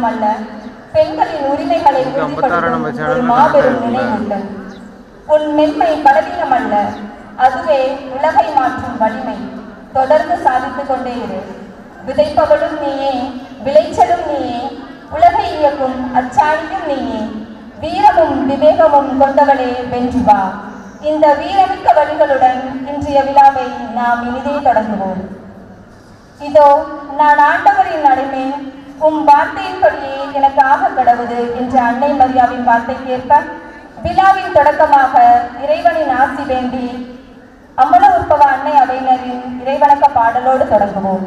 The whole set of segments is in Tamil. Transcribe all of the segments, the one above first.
மட்டுமல்ல, பெண்களின் உரிமைகளை உறுதிப்படுத்தும் ஒரு மாபெரும் நினைவூட்டல். உன் மென்மை பலவீனம் அல்ல, அதுவே உலகை மாற்றும் வலிமை. தொடர்ந்து சாதித்துக் கொண்டே இரு. விதைப்பவளும் நீயே, விளைச்சலும் நீயே, உலகை இயக்கும் அச்சாணியும் நீயே. வீரமும் விவேகமும் கொண்டவளே, வென்று வா. இந்த வீரமிக்க வழிகளுடன் இன்றைய விழாவை நாம் இனிதே தொடங்குவோம். இதோ நான் ஆண்டவரின் அடிமை, வார்த்தையின்படியே எனக்கு ஆக கடவுது என்ற அன்னை மரியாவின் வார்த்தைக்கேற்ப விழாவின் தொடக்கமாக இறைவனின் ஆசி வேண்டி அமல உற்பவ அன்னை அவையினரின் இறைவணக்க பாடலோடு தொடங்குவோம்.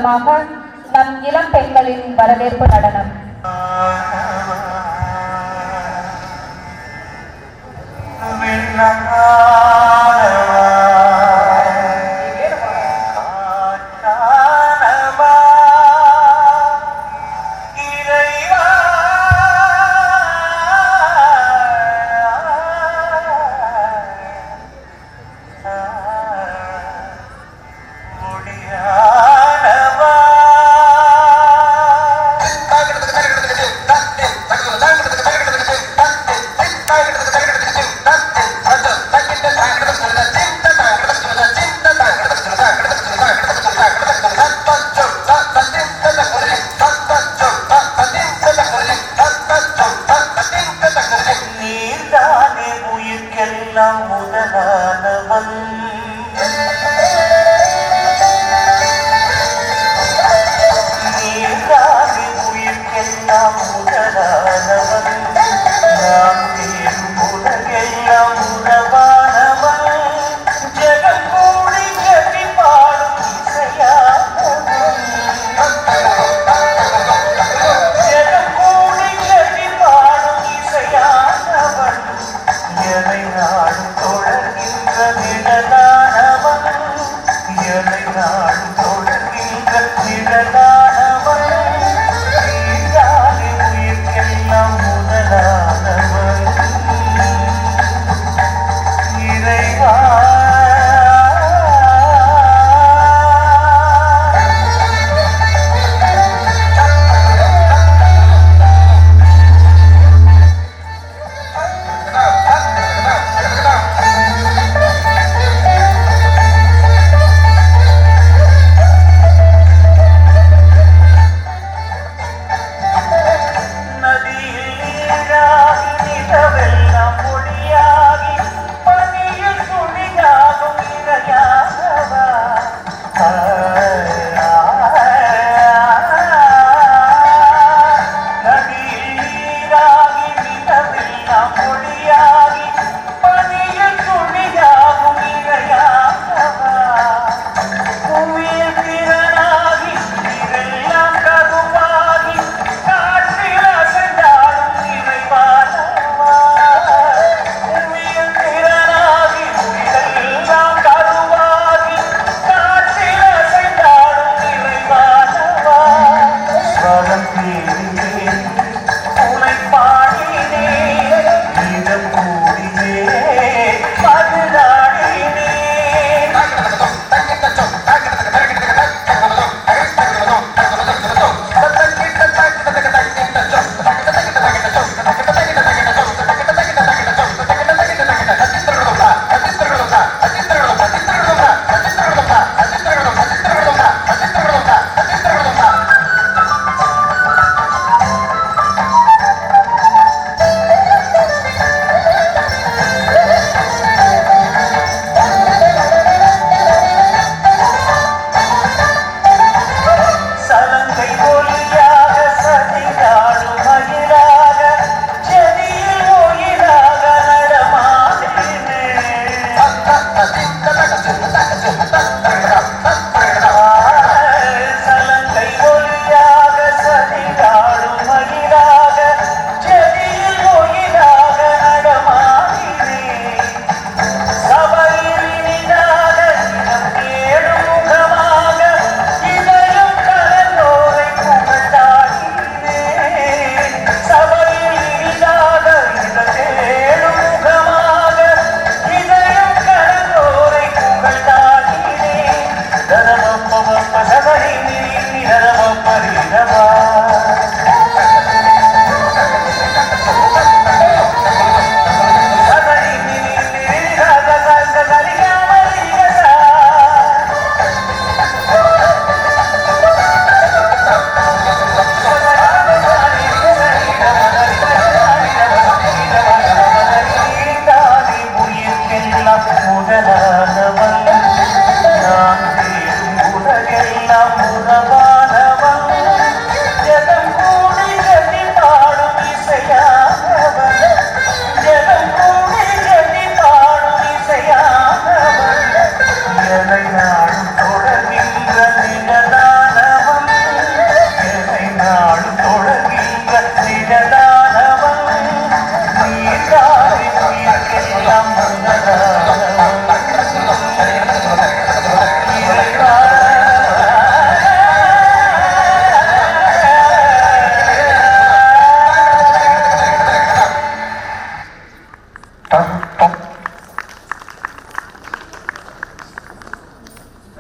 நடனமாக நம் இளம் பெண்களின் வரவேற்பு நடனம். தொடர்கின்ற விடலானவன்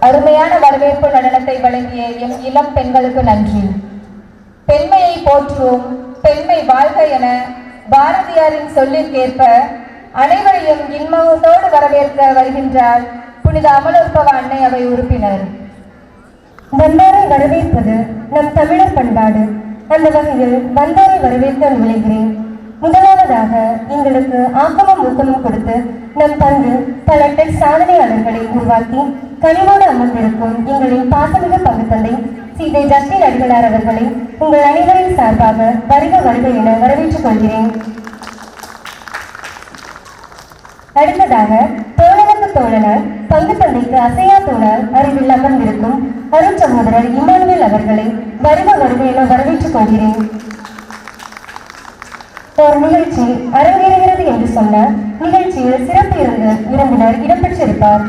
அருமையான வரவேற்பு நடனத்தை வழங்கிய எம் இளம் பெண்களுக்கு நன்றி. பெண்மையை போற்றுவோம், பெண்மை வாழ்க என பாரதியாரின் சொல்லிற்கேற்ப அனைவரையும் இன்முகத்தோடு வரவேற்க வருகின்றார் புனித அமலோற்பவ அன்னை அவை உறுப்பினர். வந்தாரை வரவேற்பது நம் தமிழர் பண்பாடு. அந்த வகையில் வந்தாரை வரவேற்க விளைகிறேன். முதலாவதாக எங்களுக்கு ஆக்கமும் ஊக்கமும் கொடுத்து நம் பங்கில் பல டெக் சாதனையாளர்களை உருவாக்கி கனிவோடு அமர்ந்திருக்கும் எங்களின் பாசமிகு பங்கு தந்தை சீதை ஜஸ்டின் அடிகளார் அவர்களை உங்கள் அனைவரின் சார்பாக வருக வருக என வரவேற்றுக் கொள்கிறேன். அடுத்ததாக தோழனுக்கு தோழனார் பங்கு தந்தைக்கு அசையா தோழர் அறிவில் அமர்ந்திருக்கும் அருள் சகோதரர் இமானுவேல் அவர்களை வருக வருக என வரவேற்றுக் கொள்கிறேன். ஒரு நிகழ்ச்சி அரங்கேறுகிறது என்று சொன்னால் நிகழ்ச்சியில் சிறப்பு விருந்தினர் இடம்பெற்றிருப்பார்.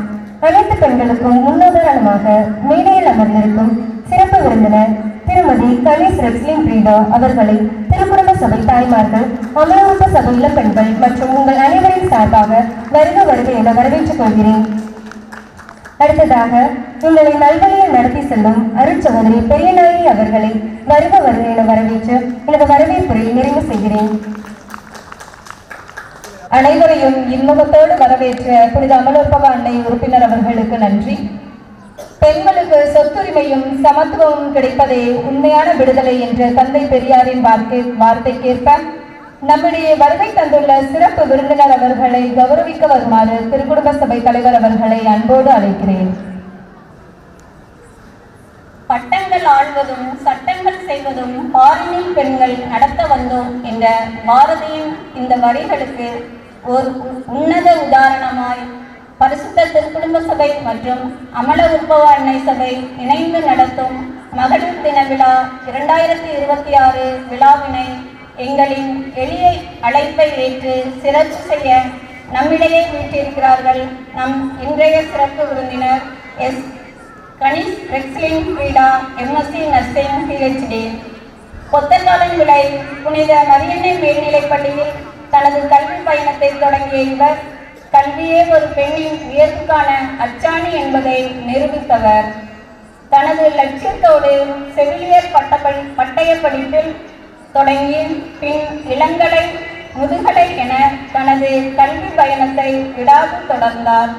அனைத்து பெண்களுக்கும் முன்னுதாரணமாக மேடையில் அமர்ந்திருக்கும் சிறப்பு விருந்தினர் திருமதி கணேஷ் ரெக்ஸ்லின் பிரீடா அவர்களை திருக்குடும்ப சபை தாய்மார்கள், அமலோற்ப சபை இளம் பெண்கள் மற்றும் உங்கள் அனைவரின் சார்பாக வருக வருக என வரவேற்றுக் கொள்கிறேன். அடுத்ததாக உங்களை நல்வழியில் நடத்தி செல்லும் அருட்சகோதரி பெரியநாயகி அவர்களை வருக வருக என வரவேற்று எனது வரவேற்புரை நிறைவு செய்கிறேன். அனைவரையும் இன்முகத்தோடு வரவேற்ற புனித அமலோற்பவ அன்னை உறுப்பினர் அவர்களுக்கு நன்றி. பெண்களுக்கு சொத்துரிமையும் சமத்துவமும் கிடைப்பதே உண்மையான விடுதலை என்ற தந்தை பெரியாரின் வார்த்தைக்கேற்ப நம்முடைய வருகை தந்துள்ள சிறப்பு விருந்தினர் அவர்களை கௌரவிக்க வருமாறு திருக்குடும்ப சபை தலைவர் அவர்களை அன்போடு அழைக்கிறேன். பட்டங்கள் ஆள்வதும் சட்டங்கள் செய்வதும் பாரினில் பெண்கள் நடத்த வந்தோம் என்ற பாரதியின் இந்த வரிகளுக்கு ஒரு உன்னத உதாரணமாய் பரிசுத்த திருக்குடும்ப சபை மற்றும் அமல உற்பவ அன்னை சபை இணைந்து நடத்தும் மகளிர் தின விழா 2026 விழாவினை எங்களின் எளிய அழைப்பை ஏற்று சிறப்பு செய்ய நம்மிடையே வீட்டிருக்கிறார்கள் நம் இன்றைய சிறப்பு விருந்தினர் S Ganesh Rexlin Frida MSc nursing PhD. Kothakkalan Vilai புனித மரியன்னை மேல்நிலைப் பள்ளியில் தனது கல்வி பயணத்தை தொடங்கிய இவர் கல்வியே ஒரு பெண்ணின் உயர்வுக்கான அச்சாணி என்பதை நிரூபித்தவர். தனது லட்சியத்தோடு செவிலியர் பட்டய படிப்பில் தொடங்கி பின் இளங்கலை முதுகலை என தனது கல்வி பயணத்தை விடாது தொடர்ந்தார்.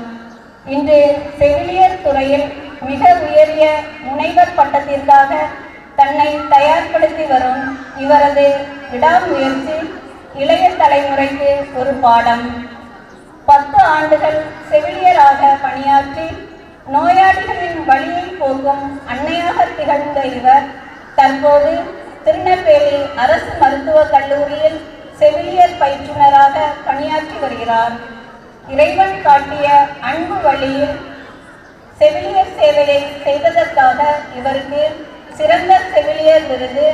இன்று செவிலியர் துறையில் மிக உயரிய முனைவர் பட்டத்திற்காக தன்னை தயார்படுத்தி வரும் இவரது விடாமுயற்சி இளைய தலைமுறைக்கு ஒரு பாடம். 10 ஆண்டுகள் செவிலியராக பணியாற்றி நோயாளிகளின் வலியை போக்கும் அன்னையாக திகழ்ந்த இவர் தற்போது திருநெல்வேலி அரசு மருத்துவக் கல்லூரியில் செவிலியர் பயிற்றுனராக பணியாற்றி வருகிறார். இறைவன் காட்டிய அன்பு வழியில் செவிலியர் சேவையை செய்ததற்காக இவருக்கு சிறந்த செவிலியர் விருது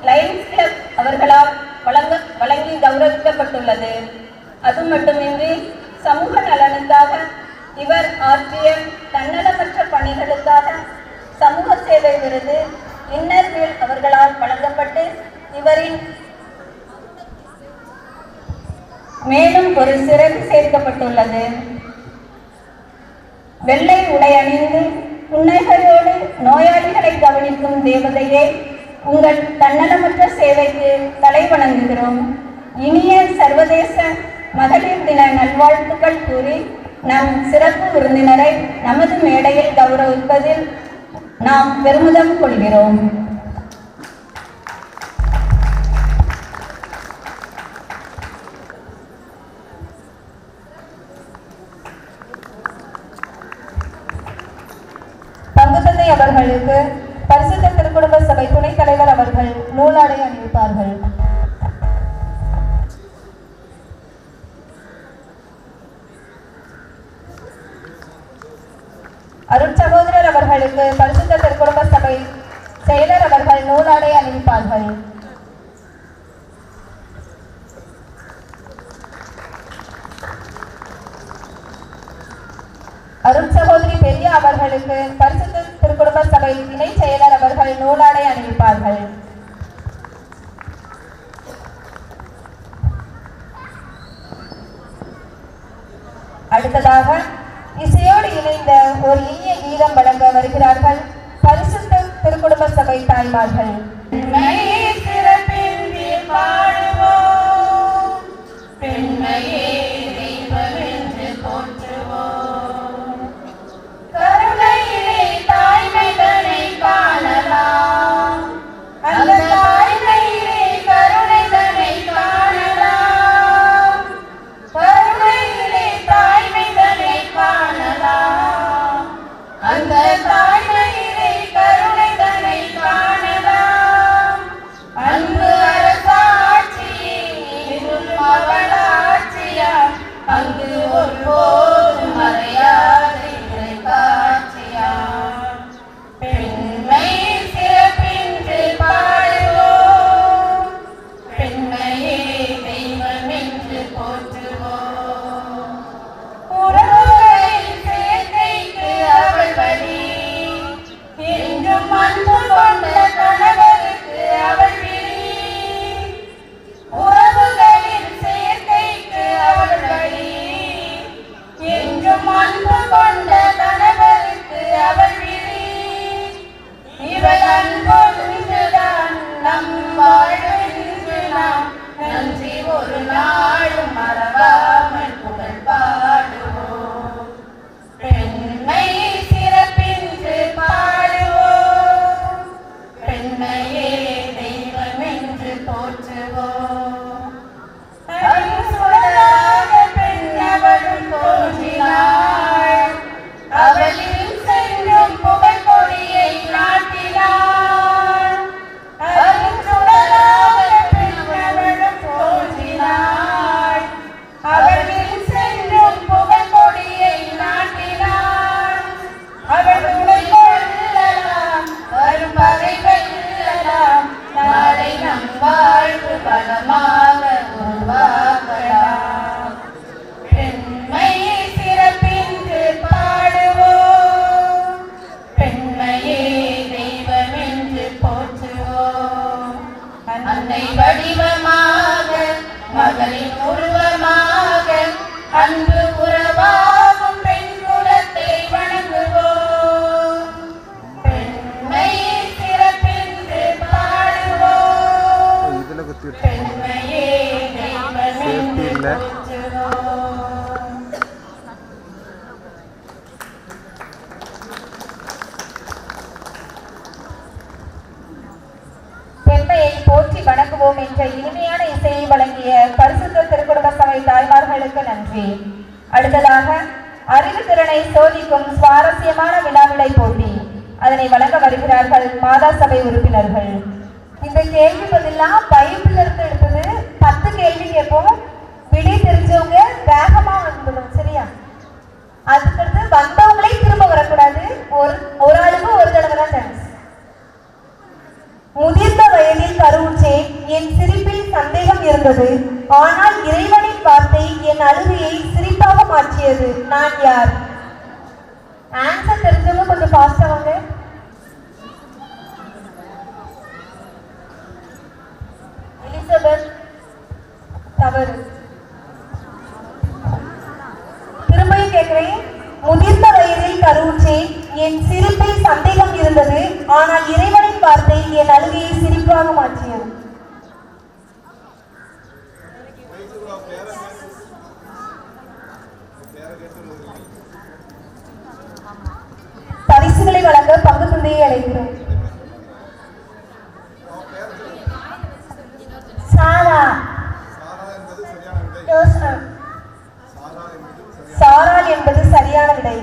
லயன்ஸ் கிளப் அவர்களால் வழங்கி கௌரவிக்கப்பட்டுள்ளது. அது மட்டுமின்றி சமூக நலனுக்காக இவர் ஆற்றிய தன்னலமற்ற பணிகளுக்காக சமூக சேவை விருது இன்னர்வேல் அவர்களால் வழங்கப்பட்டு இவரின் மேலும் ஒரு சிறப்பு சேர்க்கப்பட்டுள்ளது. வெள்ளை உடை அணிந்து புன்னகையோடு நோயாளிகளை கவனிக்கும் தேவதையை உங்கள் தன்னலமற்ற சேவைக்கு தலை வணங்குகிறோம். இனிய சர்வதேச மகளிர் தின நல்வாழ்த்துக்கள் கூறி நம் சிறப்பு விருந்தினரை நமது மேடையில் கௌரவிப்பதில் நாம் பெருமிதம் கொள்கிறோம். பங்குத்தந்தை அவர்களுக்கு பரிசுத்த திருக்குடும்ப சபை துணைத் தலைவர் அவர்கள் நூலாடை அணிவிப்பார்கள். அருட்சகோதரர் அவர்களுக்கு பரிசுத்த திருக்குடும்ப சபை செயலர் அவர்கள் நூலாடை அணிவிப்பார்கள். அருட்சகோதரி பெரியா அவர்களுக்கு பரிசுத்த திருக்குடும்ப சபை இணை செயலர் அவர்கள் நூலாடை அணிவிப்பார்கள். அடுத்ததாக இசையோடு இணைந்த ஒரு இனிய கீதம் வழங்க வருகிறார்கள் பரிசுத்த திருக்குடும்ப சபை தாய்மார்கள். போற்றி வணங்குவோம் என்ற இனிமையான இசையை வழங்கிய பரிசுத்த திருக்குடும்ப சபை தாய்மார்களுக்கு நன்றி. அடுத்ததாக அறிவு திறனை சோதிக்கும் சுவாரஸ்யமான வினாவிடை போட்டி, அதனை வழங்க வருகிறார்கள் மாதா சபை உறுப்பினர்கள். இந்த கேள்வி பதிலாம் பைபிள் இருந்து எடுத்தது. 10 கேள்வி கேட்போம். விடை தெரிஞ்சவங்க வேகமா வந்துடும், சரியா? அதுக்கடுத்து வந்தவங்களே திரும்ப வரக்கூடாது. ஒரு ஆளுக்கு ஒரு தடவை தான் சான்ஸ். முதிர்ந்த வயதில் கருவுற்றேன், என் சிரிப்பில் சந்தேகம் இருந்தது, ஆனால் இறைவனின் வார்த்தை என் அழுகையை சிரிப்பாக மாற்றியது. நான் யார்? ஆன்சர் தெரிஞ்சவங்க கொஞ்சம் ஃபாஸ்டா வாங்க. எலிசபெத் தவறு. திரும்பியும் கேட்கிறேன். முதிர்ந்த வயதில் கருவுற்றேன், என் சிரிப்பில் சந்தேகம் இருந்தது, ஆனால் இறைவனின் வார்த்தை என் அழுகையை சிரிப்பாக மாற்றியது. பரிசுகளை வழங்க பங்கு தந்தையை அழைக்கிறோம். சாரா. சாராள் என்பது சரியான விடை.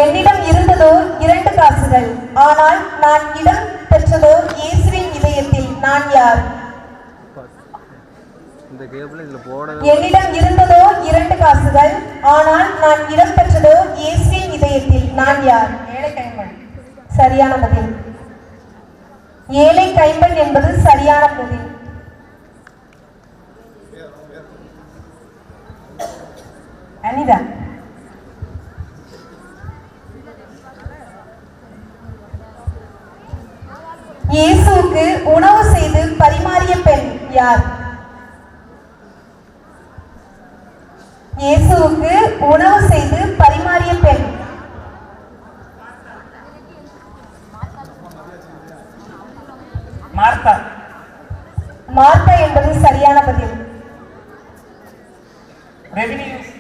என்னிடம் இருந்ததோ 2 காசுகள், ஆனால் நான் இடம் பெற்றதோ இயேசுவின் இதயத்தில். நான் யார்? என்னிடம் இருந்ததோ 2 காசுகள், ஆனால் நான் இடம் பெற்றதோ இயேசுவின் இதயத்தில். நான் யார்? ஏழை கைம்பன். சரியான பதில். ஏழை கைம்பன் என்பது சரியான பதில். யார்? இயேசுவுக்கு உணவு செய்து பரிமாறிய பெண். மார்த்தா. மார்த்தா என்பது சரியான பதில். ரெவினியூஸ்.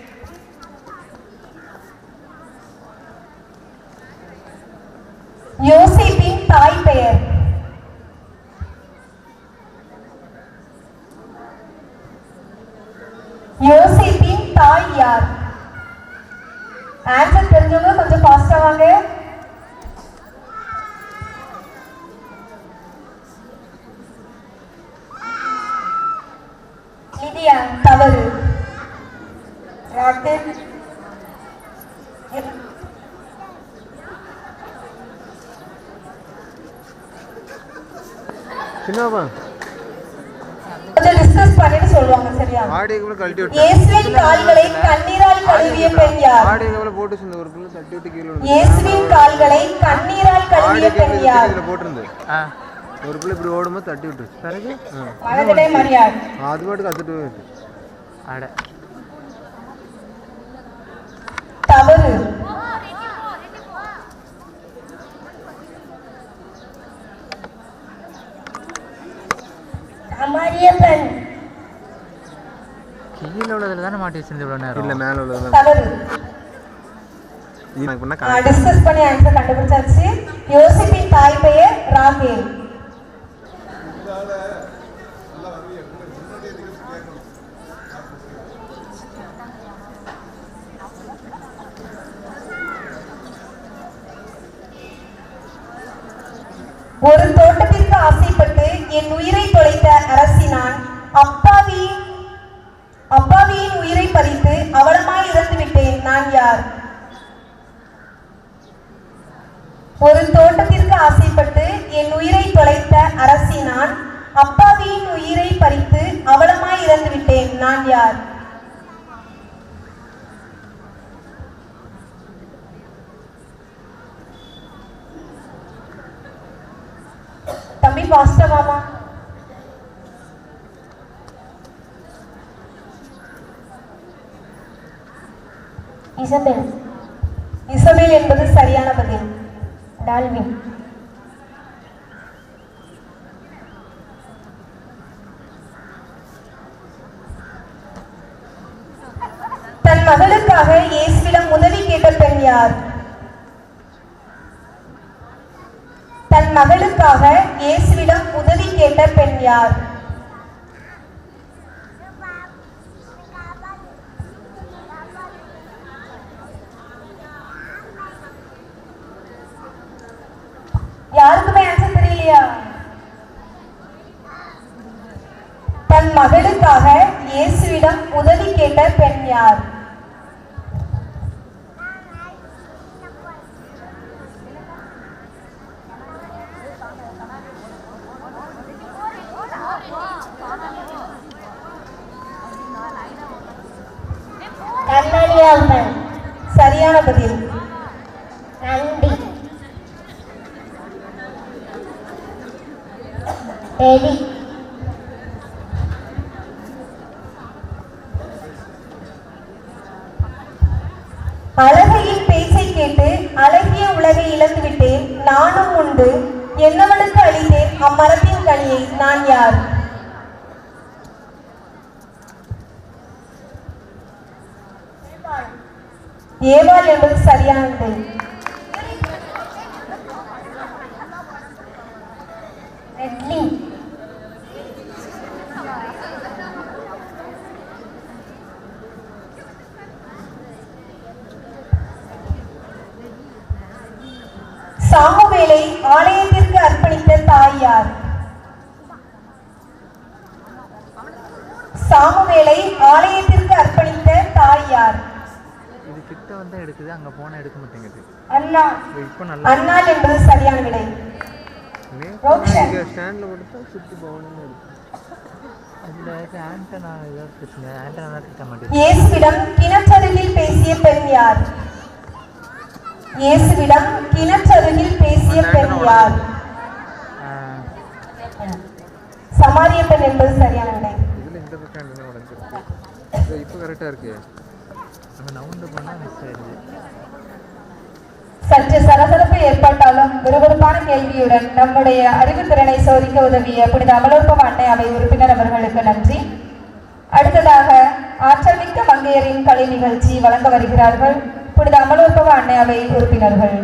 யோசேப்பின் தாய் பெயர். யோசேப்பின் தாய் யார்? ஆன்சர் தெரிஞ்சவங்க கொஞ்சம் ஃபாஸ்டா வாங்க. லிடியா. தவறு. ராக்கெட். சின்னப்பா கொஞ்சம் டிஸ்கஸ் பண்ணிட்டு சொல்லுவாங்க. சரியா? ஆடியக்குள்ள கழட்டி விட்டு இயேசுவின் கால்களை கண்ணீரால் கழுவிய பெண் யார்? ஆடியக்குள்ள போட்டு இந்த ஒரு புள்ள தட்டி விட்டு கீழ விழுந்து. இயேசுவின் கால்களை கண்ணீரால் கழுவிய பெண் யார்? இதுல போட்டுருந்து ஒரு புள்ள இப்படி ஓடும்போது தட்டி விட்டுருச்சு. பிறகு மகதலே மரியாள். அது மட்டும் கத்துட்டு போயிடுச்சு. அட தவறு. அமரியப்பன். கீழே உள்ளதுல தானே மாட்டி வச்சிருந்து இவ்வளவு நேரம். இல்ல மேல உள்ளது தவறு. எனக்கு பண்ண டிஸ்கஸ் பண்ணி ஆன்சர் கண்டுபிடிச்சாச்சு. யோசேப்பின் தாய் பெயர் ராகேல். ஒரு தோட்டத்திற்கு ஆசைப்பட்டு என் உயிரை தொலைத்த அரசினான். அப்பாவியின் உயிரை பறித்து அவலமாய் இறந்து விட்டேன். நான் யார்? ஒரு தோட்டத்திற்கு ஆசைப்பட்டு என் உயிரை தொலைத்த அரசினான். அப்பாவியின் உயிரை பறித்து அவலமாய் இறந்து விட்டேன். நான் யார்? தம்பி பாஸ்டா மாமா. இசபெல். இசபேல் என்பது சரியான பதில். டால்வின். தன் மகளுக்காக இயேசுவிடம் உதவி கேட்ட பெண் யார்? தன் மகளுக்காக இயேசுவிடம் உதவி கேட்ட பெண் யார்? யாருக்குமே ஆன்சர் தெரியலையா? தன் மகளுக்காக இயேசுவிடம் உதவி கேட்ட பெண் யார்? கர்மலியாம்பன். சரியான பதில். நந்தி. எலி. அழகையின் பேச்சை கேட்டு அழகிய உலகை இழந்து விட்டேன். நானும் உண்டு என்னவளுக்கு அளித்தேன் அம்மரத்தின் கனியை. நான் யார்? ஏவாள் என்பது சரியானது. ரெட்லி. சாமுவேலை ஆலயத்திற்கு அர்ப்பணித்த தாய் யார்? சாமுவேலை ஆலயத்திற்கு அர்ப்பணித்த தாய் யார்? இது கிட்ட வந்தா எடுக்குது, அங்க போனா எடுக்க மாட்டேங்குது. அண்ணா. இப்போ நல்லா அண்ணாள் என்பது சரியான விடை. ரோக்ஷன். ஸ்டாண்ட்ல போட்டு சுத்தி போகணும்னு இருக்கு. அதுல ஆண்டனா ஏதாவது பிரச்சனை, ஆண்டனா கிட்ட மாட்டேங்குது. இயேசுவிடம் கிணற்றருகில் பேசிய பெண் யார்? இயேசுவிடம் கிணற்றருகில் பேசிய பெண் யார்? சமாரியப்பன் என்பது சரியான விடை. இதில் இந்த பக்கம் என்ன உடஞ்சிருக்கு? இப்போ கரெக்டாக இருக்கு. அங்கே நவுண்டு போனால் மிஸ் ஆயிடுது. சற்று சலசலப்பு ஏற்பட்டாலும் விறுவிறுப்பான கேள்வியுடன் நம்முடைய அறிவுத்திறனை சோதிக்க உதவிய புனித அமலோற்பவ அன்னை அவை உறுப்பினர் அவர்களுக்கு நன்றி. அடுத்ததாக ஆற்றல் மிக்க மங்கையரின் கலை நிகழ்ச்சி வழங்க வருகிறார்கள் புனித அமலோற்பவ அன்னை அவை உறுப்பினர்கள்.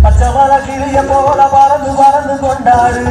பச்சமல கிளிய போல பறந்து பறந்து கொண்டாடு.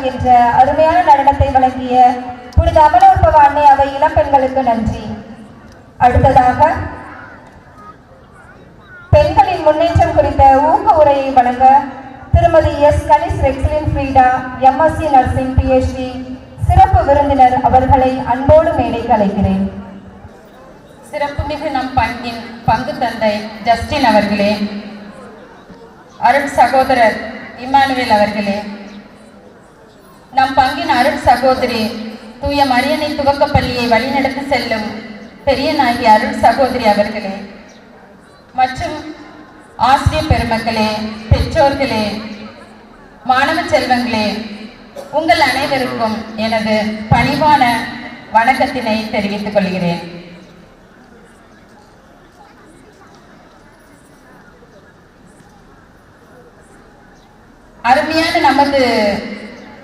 என்ற அருமையான நடனத்தை வழங்கிய புனித அமலோற்பவ அன்னை அவை இளம்பெண்களுக்கு நன்றி. அடுத்ததாக பெண்களின் முன்னேற்றம் குறித்த ஊக்க உரையை வழங்க திருமதி S Kanish Rexlin Frida MSc nursing PhD சிறப்பு விருந்தினர் அவர்களை அன்போடு மேடைக்கு அழைக்கிறேன். சிறப்புமிகு நம் பங்கின் பங்கு தந்தை ஜஸ்டின் அவர்களே, அருள் சகோதரர் இமானுவேல் அவர்களே, நம் பங்கின் அருள் சகோதரி தூய மரியனை துவக்கப்பள்ளியை வழிநடத்தி செல்லும் பெரியநாயகி அருள் சகோதரி அவர்களே, மற்றும் ஆசிரியர் பெருமக்களே, பெற்றோர்களே, மாணவ செல்வங்களே, உங்கள் அனைவருக்கும் எனது பணிவான வணக்கத்தினை தெரிவித்துக் கொள்கிறேன். அருமையான நமது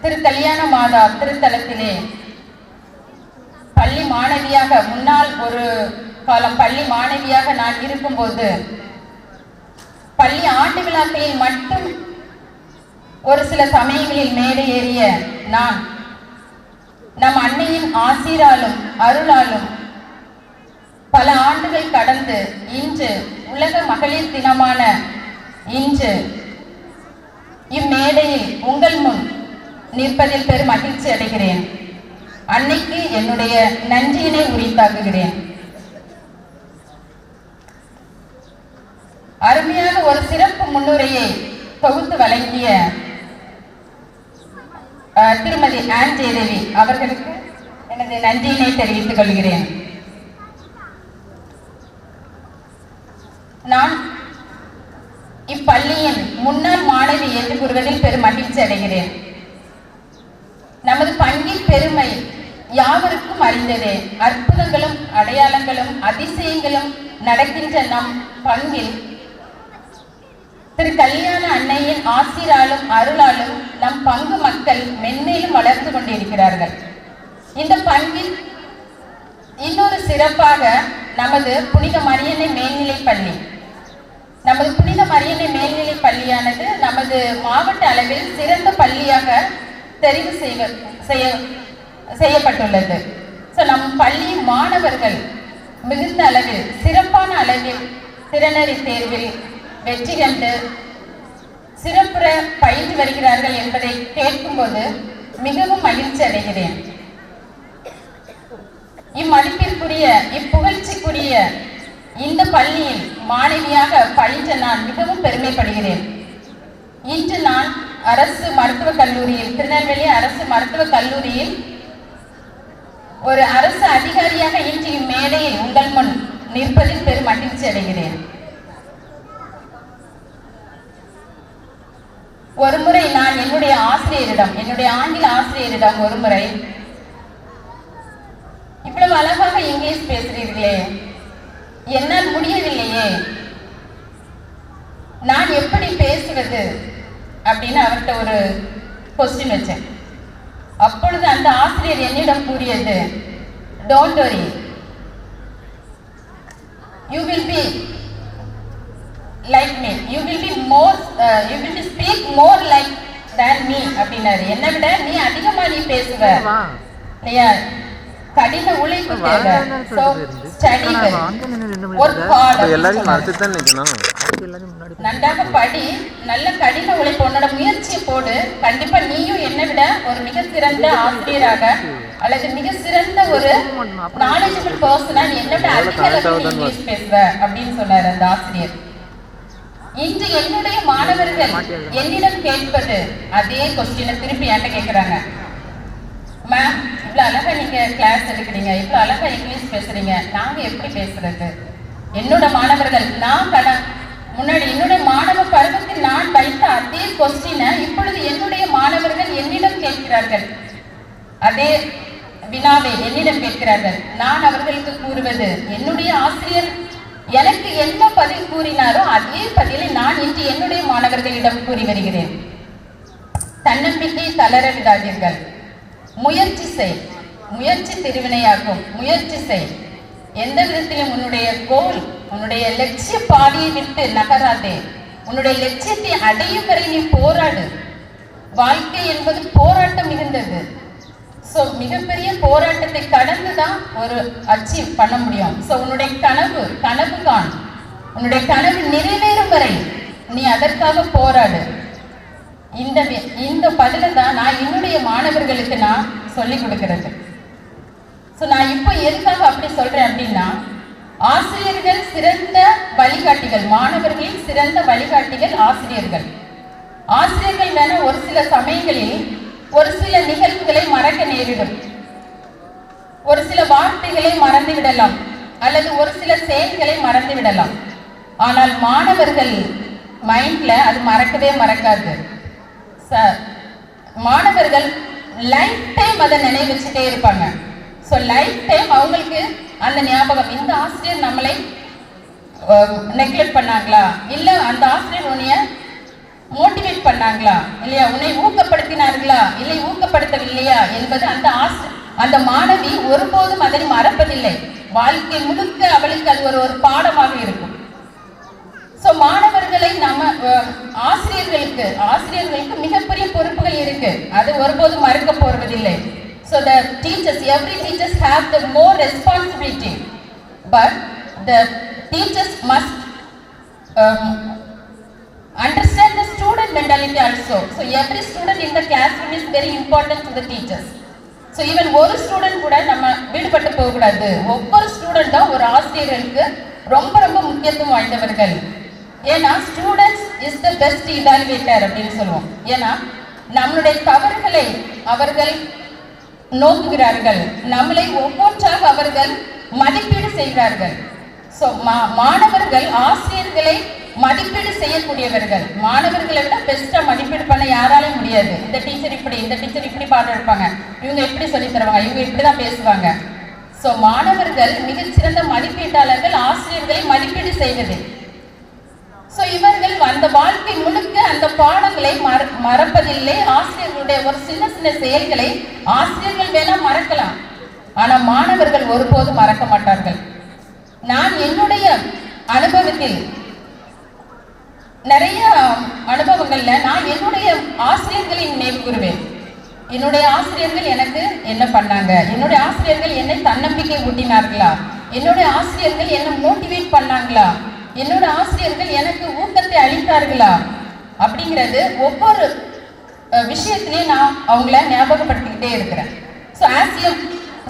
திருக்கல்யாண மாதா திருத்தலத்திலே பள்ளி மாணவியாக, முன்னால் ஒரு காலம் பள்ளி மாணவியாக நான் இருக்கும்போது பள்ளி ஆண்டு விழாக்களில் மட்டும் ஒரு சில சமயங்களில் மேடை ஏறிய நான் நம் அன்னையின் ஆசீராலும் அருளாலும் பல ஆண்டுகள் கடந்து இன்று உலக மகளிர் தினமான இன்று இம்மேடையில் உங்கள் முன் நிற்பதில் பெரும் மகிழ்ச்சி அடைகிறேன். அன்னைக்கு என்னுடைய நன்றியினை உரித்தாக்குகிறேன். அருமையான ஒரு சிறப்பு முன்னுரையை தொகுத்து வழங்கிய திருமதி ஆன் ஜெயதேவி அவர்களுக்கு எனது நன்றியினை தெரிவித்துக் கொள்கிறேன். நான் இப்பள்ளியின் முன்னாள் மாணவி என்று கூறுவதில் பெரும் மகிழ்ச்சி அடைகிறேன். நமது பங்கின் பெருமை யாவருக்கும் அறிந்ததே. அற்புதங்களும் அடையாளங்களும் அதிசயங்களும் நடக்கின்ற நம் பங்கில் திரு கல்யாண அன்னையின் ஆசீராலும் அருளாலும் நம் பங்கு மக்கள் மென்மேலும் வளர்ந்து கொண்டிருக்கிறார்கள். இந்த பங்கில் இன்னொரு சிறப்பாக நமது புனித மரியன்னை மேல்நிலை பள்ளி, நமது புனித மரியன்னை மேல்நிலை பள்ளியானது நமது மாவட்ட அளவில் சிறந்த பள்ளியாக தெரிவு செய்யப்பட்டுள்ளது. ஸோ நம் பள்ளி மாணவர்கள் மிகுந்த அளவில் சிறப்பான அளவில் திறனறி தேர்வில் வெற்றி கண்டு சிறப்புற பயின்று வருகிறார்கள் என்பதை கேட்கும்போது மிகவும் மகிழ்ச்சி அடைகிறேன். இம்மதிப்பிற்குரிய இப்புகழ்ச்சிக்குரிய இந்த பள்ளியில் மாணவியாக பயின்ற நான் மிகவும் பெருமைப்படுகிறேன். இன்று நான் அரசு மருத்துவக் கல்லூரியில், திருநெல்வேலி அரசு மருத்துவக் கல்லூரியில் ஒரு அரசு அதிகாரியாக இன்று இம்மேடையில் உங்கள் முன் நிற்பதில் பெரும் மகிழ்ச்சி அடைகிறேன். ஒருமுறை நான் என்னுடைய ஆசிரியரிடம், என்னுடைய ஆங்கில ஆசிரியரிடம் ஒருமுறை, இவ்வளவு அழகாக இங்கிலீஷ் பேசுறீர்களே, என்னால் முடியவில்லையே, நான் எப்படி பேசுவது அப்படின்னு அவர்கிட்ட ஒரு கொஸ்டின் வச்சேன். அப்பொழுது அந்த ஆசிரியர் என்னிடம் கூறியது, don't worry, you will be like me, you will be more you will be speak more like than me அப்படினாரு. என்ன விட நீ அதிகமா நீ பேசுவ இல்லையா, கடின உழைப்பு தேவை. சோ ஸ்டடி ஒர்க் ஹார்ட், எல்லாரும் மறந்து தான் நிக்கணும். நன்றாக படி, நல்ல கடின உழைப்பு, உன்னோட முயற்சியை போடு. கண்டிப்பா நீயும் என்னை விட ஒரு மிக சிறந்த ஆசிரியராக அல்லது மிக சிறந்த ஒரு நாலேஜபிள் பர்சனா நீ என்னை விட அதிக அளவில் இங்கிலீஷ் பேசுவ அப்படின்னு சொன்னார் அந்த ஆசிரியர். இன்று என்னுடைய மாணவர்கள் என்னிடம் கேட்பது அதே கொஸ்டினை திருப்பி என்கிட்ட கேட்கிறாங்க. மேம், இவ்வளவு அழகா நீங்க கிளாஸ் எடுக்கிறீங்க, இவ்வளவு அழகா இங்கிலீஷ் பேசுறீங்க, நாங்க எப்படி பேசுறது? என்னோட மாணவர்கள் நான் முன்னாடி என்னுடைய மாணவ பருவத்தில் நான் வைத்த அதே கொஸ்டினை இப்பொழுது என்னுடைய மாணவர்கள் என்னிடம் கேட்கிறார்கள். அதே வினாவை என்னிடம் கேட்கிறார்கள். நான் அவர்களுக்கு கூறுவது, என்னுடைய ஆசிரியர் எனக்கு என்ன பதில் கூறினாரோ அதே பதிலை நான் இன்று என்னுடைய மாணவர்களிடம் கூறி வருகிறேன். தன்னம்பிக்கை தளர விடாதீர்கள், முயற்சி செய், முயற்சி திருவினையாக்கும், முயற்சி செய். எந்த விதத்திலும் உன்னுடைய கோல், உன்னுடைய லட்சிய பாதையை விட்டு நகராதே. உன்னுடைய லட்சியத்தை அடையும் வரை நீ போராடு. வாழ்க்கை என்பது போராட்டம் மிகுந்தது. ஸோ மிகப்பெரிய போராட்டத்தை கடந்து தான் ஒரு அச்சீவ் பண்ண முடியும். ஸோ உன்னுடைய கனவு காண், உன்னுடைய கனவு நிறைவேறும் வரை நீ அதற்காக போராடு. இந்த பதிலை தான் நான் என்னுடைய மாணவர்களுக்கு நான் சொல்லிக் கொடுக்கிறது. ஸோ நான் இப்போ எதுக்காக அப்படி சொல்றேன் அப்படின்னா, ஆசிரியர்கள் சிறந்த வழிகாட்டிகள், மாணவர்களின் சிறந்த வழிகாட்டிகள் ஆசிரியர்கள். ஆசிரியர்கள் வேணா ஒரு சில சமயங்களில் ஒரு சில நிகழ்வுகளை மறக்க நேரிடும், ஒரு சில வார்த்தைகளை மறந்து விடலாம், அல்லது ஒரு சில செயல்களை மறந்து விடலாம். ஆனால் மாணவர்கள் மைண்ட்ல அது மறக்கவே மறக்காது. மாணவர்கள் லைஃப் டைம் அதை நினைவு வச்சுட்டே இருப்பாங்க. ஸோ லைஃப் டைம் அவங்களுக்கு அந்த ஞாபகம், இந்த ஆசிரியர் நம்மளை நெக்லெக்ட் பண்ணாங்களா, இல்லை அந்த ஆசிரியர் உன்னைய மோட்டிவேட் பண்ணாங்களா இல்லையா, உன்னை ஊக்கப்படுத்தினார்களா இல்லை ஊக்கப்படுத்தவில்லையா என்பது அந்த மாணவி ஒருபோதும் அதை மறப்பதில்லை. வாழ்க்கை முழுக்க அவளுக்கு அது ஒரு பாடமாக இருக்கும். ஸோ மாணவர்களை நம்ம ஆசிரியர்களுக்கு மிகப்பெரிய பொறுப்புகள் இருக்கு, அது ஒருபோதும் மறுக்க போவதில்லை. So the teachers, every teachers have the more responsibility, but the teachers must understand the student mentality also. So every student in the classroom is very important to the teachers. So even ஒரு ஸ்டூடெண்ட் கூட நம்ம விடுபட்டு போக கூடாது. ஒவ்வொரு ஸ்டூடெண்ட்டும் ஒரு ஆசிரியர்களுக்கு ரொம்ப ரொம்ப முக்கியத்துவம் வாய்ந்தவர்கள். ஏன்னா students is the best evaluator அப்படின்னு சொல்லுவோம். ஏன்னா நம்மளுடைய தவறுகளை அவர்கள் நோக்குகிறார்கள், நம்மளை ஒவ்வொன்றாக அவர்கள் மதிப்பீடு செய்கிறார்கள். ஸோ மாணவர்கள் ஆசிரியர்களை மதிப்பீடு செய்யக்கூடியவர்கள். மாணவர்களை விட பெஸ்டா மதிப்பீடு பண்ண யாராலையும் முடியாது. இந்த டீச்சர் இப்படி பாடம் எடுப்பாங்க, இவங்க இப்படி சொல்லி தருவாங்க, இவங்க இப்படிதான் பேசுவாங்க. ஸோ மாணவர்கள் மிகச்சிறந்த மதிப்பீட்டாளர்கள் ஆசிரியர்களை மதிப்பீடு செய்வது. ஸோ இவர்கள் அந்த வாழ்க்கை முழுக்க அந்த பாடங்களை மறப்பதில்லை. ஆசிரியர்களுடைய ஒரு சின்ன சின்ன செயல்களை ஆசிரியர்கள் வேணா மறக்கலாம், ஆனா மாணவர்கள் ஒருபோதும் மறக்க மாட்டார்கள். நான் என்னுடைய அனுபவத்தில் நிறைய அனுபவங்கள்ல நான் என்னுடைய ஆசிரியர்களை நினைவு கூறுவேன். என்னுடைய ஆசிரியர்கள் எனக்கு என்ன பண்ணாங்க, என்னுடைய ஆசிரியர்கள் என்னை தன்னம்பிக்கை ஊட்டினார்களா, என்னுடைய ஆசிரியர்கள் என்னை மோட்டிவேட் பண்ணாங்களா, என்னோட ஆசிரியர்கள் எனக்கு ஊக்கத்தை அளித்தார்களா அப்படிங்கிறது ஒவ்வொரு விஷயத்திலையும் நான் அவங்கள ஞாபகப்படுத்திக்கிட்டே இருக்கிறேன். So as a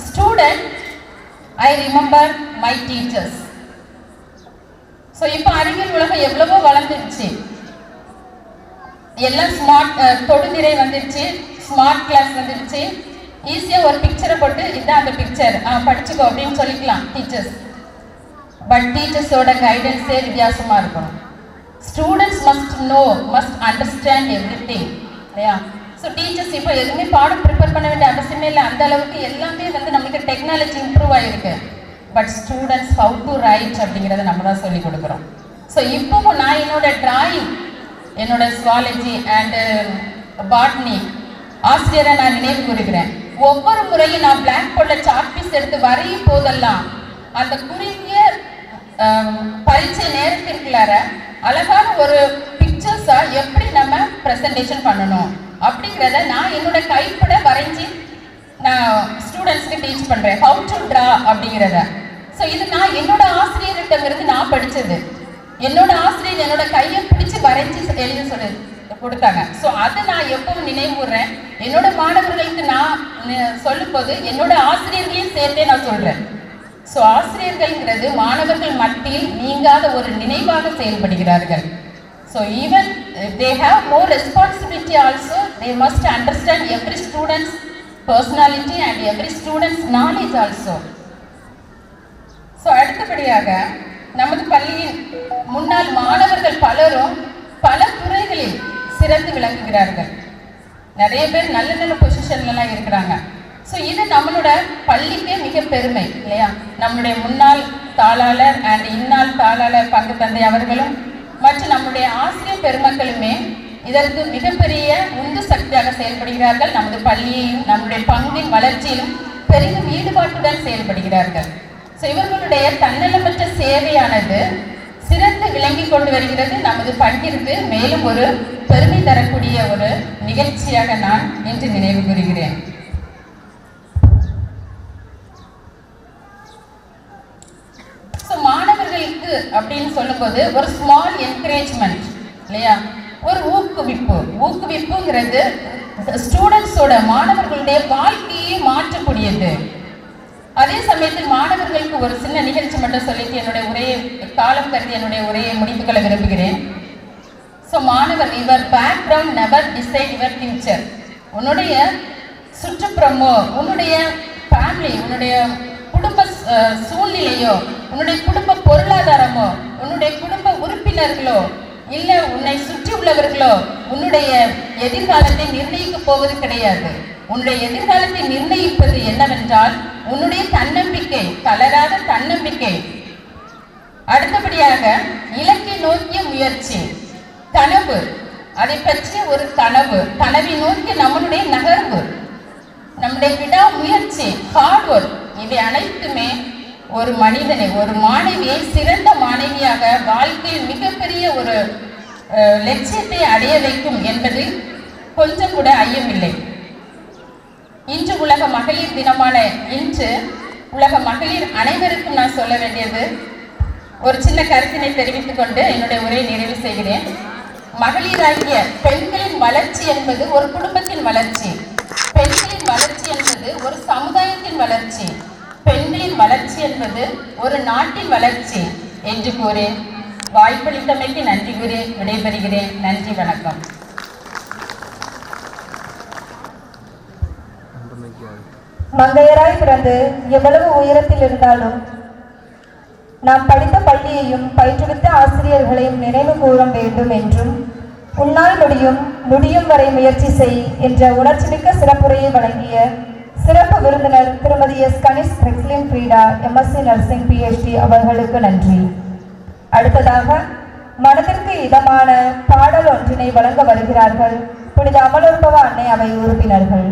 student I remember my teachers. So இப்போ அறிவியல் உலகம் எவ்வளவோ வளர்ந்துருச்சு, எல்லாம் ஸ்மார்ட் தொடுதிரை வந்துருச்சு, ஸ்மார்ட் கிளாஸ் வந்துருச்சு. ஈஸியாக ஒரு பிக்சரை போட்டு இதுதான் அந்த பிக்சர் படிச்சுக்கோ அப்படின்னு சொல்லிக்கலாம் டீச்சர்ஸ். பட் டீச்சர்ஸோட கைடன்ஸே வித்தியாசமாக இருக்கணும். ஸ்டூடெண்ட்ஸ் மஸ்ட் அண்டர்ஸ்டாண்ட் எவ்ரிதிங் இல்லையா. ஸோ டீச்சர்ஸ் இப்போ எதுவுமே பாடம் ப்ரிப்பேர் பண்ண வேண்டிய அவசியமே இல்லை, அந்த அளவுக்கு எல்லாமே நமக்கு டெக்னாலஜி இம்ப்ரூவ் ஆகிருக்கு. But students how to right அப்படிங்கிறத நம்ம தான் சொல்லிக் கொடுக்குறோம். ஸோ இப்போ நான் என்னோட டிராயிங், என்னோட சுவாலஜி அண்டு பாட்னி ஆசிரியரை நான் நினைவு கூறுகிறேன். ஒவ்வொரு முறையும் நான் பிளாக் போர்டில் சாக் பீஸ் எடுத்து வரையும் போதெல்லாம் அந்த குறுகிய பரீட்சை நேரத்திற்குள்ளார அழகான ஒரு பிக்சர்ஸா எப்படி நம்ம ப்ரெசன்டேஷன் பண்ணணும் அப்படிங்கிறத நான் என்னோட கைப்பட வரைஞ்சி நான் ஸ்டூடெண்ட்ஸ்க்கு டீச் பண்ணுறேன், ஹவு டு ட்ரா அப்படிங்கிறத. ஸோ இது நான் என்னோட ஆசிரியர்கிட்டங்கிறது நான் படித்தது. என்னோட ஆசிரியர் என்னோட கையை பிடிச்சி வரைஞ்சி எழுதி சொல்லி கொடுத்தாங்க. ஸோ அதை நான் எப்பவும் நினைவுறேன். என்னோட மாணவர்களுக்கு நான் சொல்லும்போது என்னோட ஆசிரியர்களையும் சேர்த்தே நான் சொல்கிறேன். ஸோ ஆசிரியர்கள்ங்கிறது மாணவர்கள் மத்தியில் நீங்காத ஒரு நினைவாக செயல்படுகிறார்கள். So even they have more responsibility also. They must understand every students personality and every student's knowledge also. So அடுத்தபடியாக நமது பள்ளியின் முன்னாள் மாணவர்கள் பலரும் பல துறைகளில் சிறந்து விளங்குகிறார்கள். நிறைய பேர் நல்ல நல்ல பொசிஷன்லாம் இருக்கிறாங்க. ஸோ இது நம்மளோட பள்ளிக்கே மிக பெருமை இல்லையா. நம்மளுடைய முன்னாள் தாளாளர் அண்ட் இந்நாள் தாளாளர் பங்கு தந்தை அவர்களும் மற்றும் நம்முடைய ஆசிரியர் பெருமக்களுமே இதற்கு மிகப்பெரிய உந்து சக்தியாக செயல்படுகிறார்கள். நமது பள்ளியையும் நம்முடைய பங்கின் வளர்ச்சியிலும் பெரிதும் ஈடுபாட்டுடன் செயல்படுகிறார்கள். ஸோ இவர்களுடைய தன்னலமற்ற சேவையானது சிறந்து விளங்கி கொண்டு வருகிறது. நமது பங்கிற்கு மேலும் ஒரு பெருமை தரக்கூடிய ஒரு நிகழ்ச்சியாக நான் இன்று நினைவு கூறுகிறேன். ஸோ மாணவர்களுக்கு அப்படின்னு சொல்லும்போது ஒரு ஸ்மால் என்கரேஜ்மெண்ட் இல்லையா, ஒரு ஊக்குவிப்புங்கிறது ஸ்டூடெண்ட்ஸோட மாணவர்களுடைய வாழ்க்கையை மாற்றக்கூடியது. அதே சமயத்தில் மாணவர்களுக்கு ஒரு சின்ன நிகழ்ச்சி மட்டும் சொல்லிட்டு என்னுடைய உரையை காலம் கருதி என்னுடைய உரையை முடித்துக் கொள்ள விரும்புகிறேன். ஸோ மாணவர், your background never decide your future. உன்னுடைய சுற்றுப்புறமோ, உன்னுடைய ஃபேமிலி, உன்னுடைய குடும்ப சூழ்நிலையோ, உன்னுடைய குடும்ப பொருளாதாரமோ, உன்னுடைய குடும்ப உறுப்பினர்களோ இல்லை உன்னை சுற்றி உள்ளவர்களோ உன்னுடைய எதிர்காலத்தை நிர்ணயிக்க போவது கிடையாது. உன்னுடைய எதிர்காலத்தை நிர்ணயிப்பது என்னவென்றால் உன்னுடைய தன்னம்பிக்கை, தளராத தன்னம்பிக்கை. அடுத்தபடியாக இலக்கை நோக்கிய முயற்சி, கனவு. அதை பற்றிய ஒரு கனவை நோக்கி நம்மளுடைய நகர்வு, நம்முடைய விடாமுயற்சி, ஹார்ட் ஒர்க், இவை அனைத்துமே ஒரு மனிதனை, ஒரு மாணவியை சிறந்த மாணவியாக வாழ்க்கையில் மிகப்பெரிய ஒரு லட்சியத்தை அடைய வைக்கும் என்பதில் கொஞ்சம் கூட ஐயமில்லை. இன்று உலக மகளிர் தினமான இன்று உலக மகளிர் அனைவருக்கும் நான் சொல்ல வேண்டியது ஒரு சின்ன கருத்தினை தெரிவித்துக் கொண்டு என்னுடைய உரையை நிறைவு செய்கிறேன். மகளிராகிய பெண்களின் வளர்ச்சி என்பது ஒரு குடும்பத்தின் வளர்ச்சி, பெண்களின் வளர்ச்சி என்பது ஒரு சமுதாயத்தின் வளர்ச்சி, பெண்களின் வளர்ச்சி என்பது ஒரு நாட்டின் வளர்ச்சி என்று கூறி வாய்ப்பளித்தமைக்கு நன்றி கூறி விடைபெறுகிறேன். நன்றி, வணக்கம். மங்கையராய் பிறந்து எவ்வளவு உயரத்தில் இருந்தாலும் நாம் படித்த பள்ளியையும் பயிற்றுவித்த ஆசிரியர்களையும் நினைவு கூற வேண்டும் என்றும், உன்னால் முடியும் வரை முயற்சி செய் என்ற உணர்ச்சிமிக்க சிறப்புரையை வழங்கிய சிறப்பு விருந்தினர் திருமதி S Kanish Rexlin Frida MSc nursing PhD அவர்களுக்கு நன்றி. அடுத்ததாக மனதிற்கு இதமான பாடல் ஒன்றினை வழங்க வருகிறார்கள் புனித அமலோற்பவ அன்னை அவை உறுப்பினர்கள்.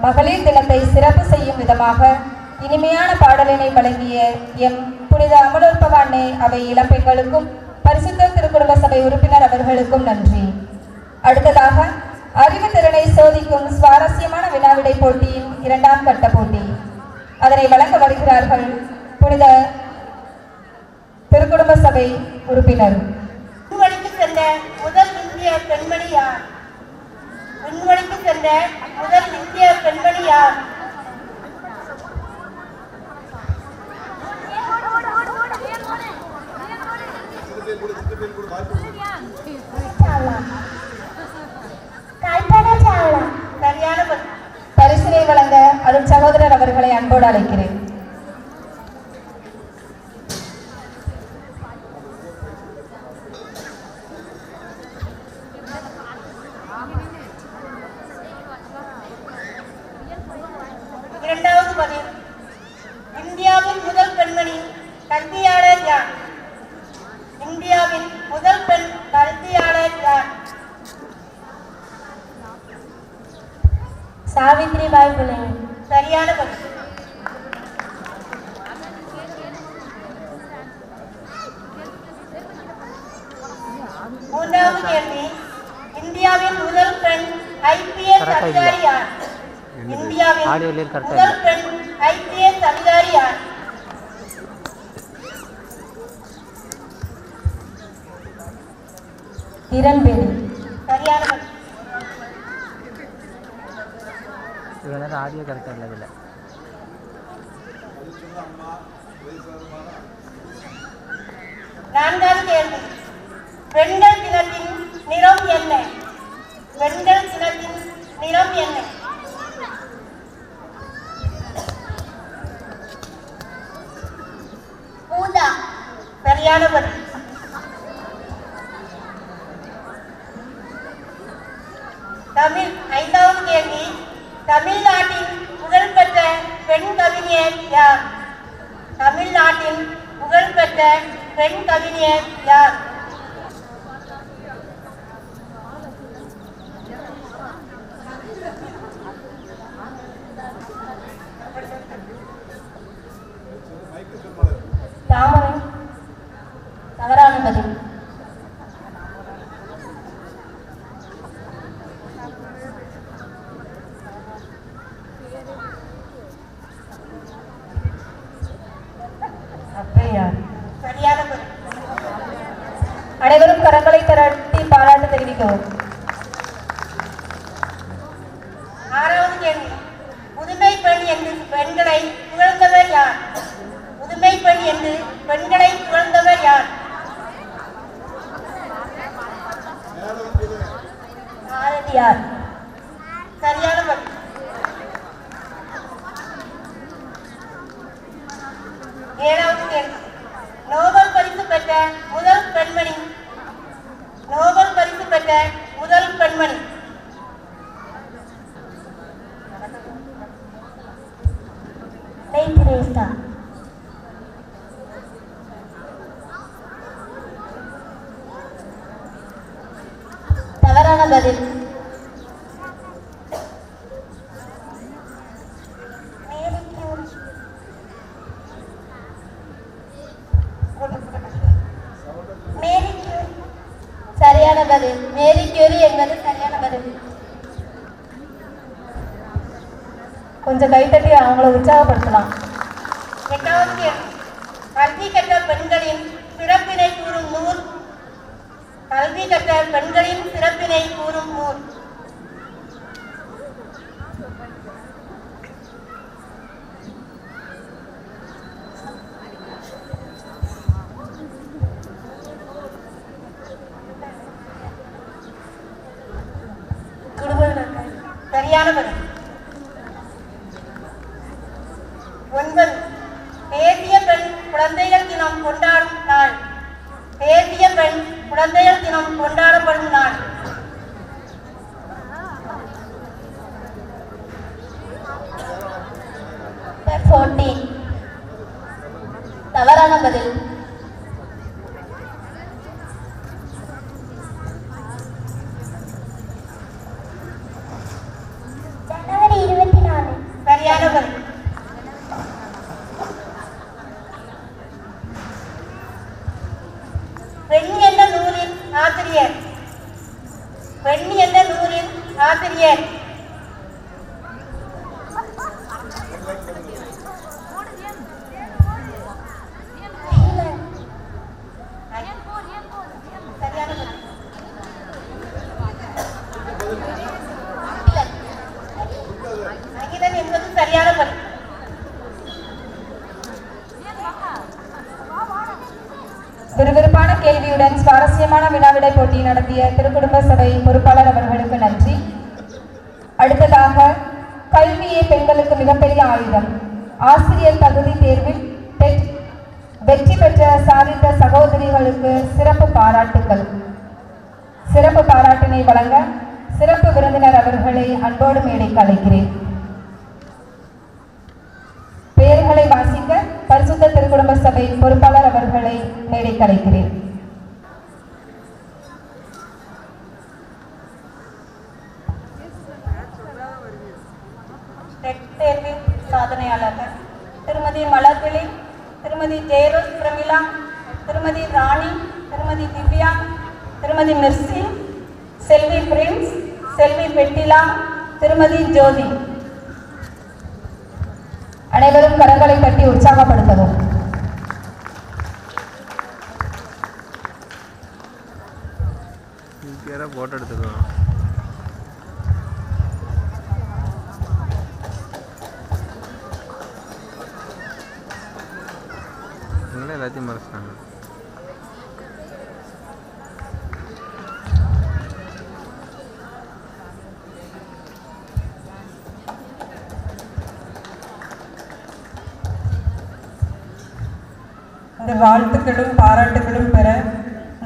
மகளிர் தினத்தை சிறப்பு செய்யும் விதமாக இனிமையான பாடலினை வழங்கிய புனித அமலோற்பவ அன்னை அவை இளம்பெண்களுக்கும் பரிசுத்த திருக்குடும்ப சபை உறுப்பினர் அவர்களுக்கும் நன்றி. அடுத்ததாக அறிவுத்திறனை சோதிக்கும் சுவாரஸ்யமான வினாவிடை போட்டியின் 2ஆம் கட்ட போட்டி. அதனை வழங்க வருகிறார்கள் புனித திருக்குடும்ப சபை உறுப்பினர். விண்வெளிக்கு சென்ற முதல் இந்திய பெண்மணி யார்? விண்வெளிக்கு சென்ற முதல் இந்திய பெண்மணி யார்? சரியான பரிசினை வழங்க அருள் சகோதரர் அவர்களை அன்போடு அழைக்கிறேன். பாய் பிள்ளைங்க. சரியான பதில். மூன்றாவது கேள்வி. இந்தியாவின் முதல் பெண் IPS அதிகாரி யார்? இந்தியாவின் முதல் பெண் IPS அதிகாரி யார்? கிரண்பேடி. சரியான பதில். இவ்வளோ ஆடியோ கரெக்டாக இல்லை இதில். நான்காவது கேள்வி. பெண்கள் தினத்தின் நிறம் என்ன? பெண்கள் தினத்தின் நிறம் என்ன? ஊதா. சரியான பதில். ஐந்தாவது கேள்வி. தமிழ்நாட்டின் புகழ்பெற்ற பெண் கவிஞர் யார்? தமிழ்நாட்டின் புகழ்பெற்ற பெண் கவிஞர் யார்? தாமரை. தவறான பதில். சரியான பதில். அனைவரும் கரங்களை திரட்டி பாராட்டு தெரிவிக்கவும். ஆறாவது கேள்வி. புதுமை பெண் என்று பெண்களை புகழ்ந்தவர் யார்? புதுமை பெண் என்று பெண்களை புகழ்ந்தவர் யார்? பாரதியார். சரியான பதில். ஏழாவது கேள்வி. நோபல் பரிசு பெற்ற முதல் பெண்மணி. நோபல் பரிசு பெற்ற முதல் பெண்மணி. தெரேசா. தவறான பதில். சரியான பதில். மேரி கியூரி என்பது சரியான பதில். கொஞ்சம் கைத்தட்டி அவங்கள உற்சாகப்படுத்தலாம். எட்டாவது கேள்வி. கல்வி கற்ற பெண்களின் சிறப்பினை கூறும் நூல். கல்வி கற்ற பெண்களின் சிறப்பினை கூறும் நூல். சரியான பதில். 9. தேசிய பெண் குழந்தைகள் தினம் கொண்டாடும் நாள். தேசிய பெண் குழந்தைகள் தினம் கொண்டாடப்படும் நாள். தவறான பதில். ஜனவரி 24. சரியான பதில். பெண் என்ற நூலின் ஆசிரியர். பெண் என்ற நூலின் ஆசிரியர். சரியான பதில். அகிலன் என்பது சரியான பதில். விறுவிறுப்பான கேள்வியுடன் சுவாரஸ்யமான வினாவிடை போட்டி நடத்திய திருக்குடும்ப சபை பொறுப்பாளர் அவர்களுக்கு நன்றி. அடுத்ததாக கல்வியே பெண்களுக்கு மிகப்பெரிய ஆயுதம். ஆசிரியர் தகுதி தேர்வில் வெற்றி பெற்ற சாதித்த சகோதரிகளுக்கு சிறப்பு பாராட்டுக்கள். சிறப்பு பாராட்டினை வழங்க சிறப்பு விருந்தினர் அவர்களை அன்போடு மேடைக்கு அழைக்கிறேன். பெயர்களை வாசிக்க பரிசுத்த திருக்குடும்ப சபை பொறுப்பாளர் அவர்களை மேடைக்கு அழைக்கிறேன். சாதனையாளர்கள் திருமதி மலர்விழி, திருமதி ஜெயரோஸ் பிரமிளா, திருமதி ராணி, திருமதி திவ்யா, திருமதி மிர்சி, செல்வி பிரின்ஸ், செல்வி பெட்டிலா, திருமதி ஜோதி. அனைவரும் கரங்களை தட்டி உற்சாகப்படுத்தவும். போட்டோ எடுத்துக்கலாம். எல்லாத்தையும் மறைச்சிட்டாங்க. இந்த வாழ்த்துக்களும் பாராட்டுகளும் பெற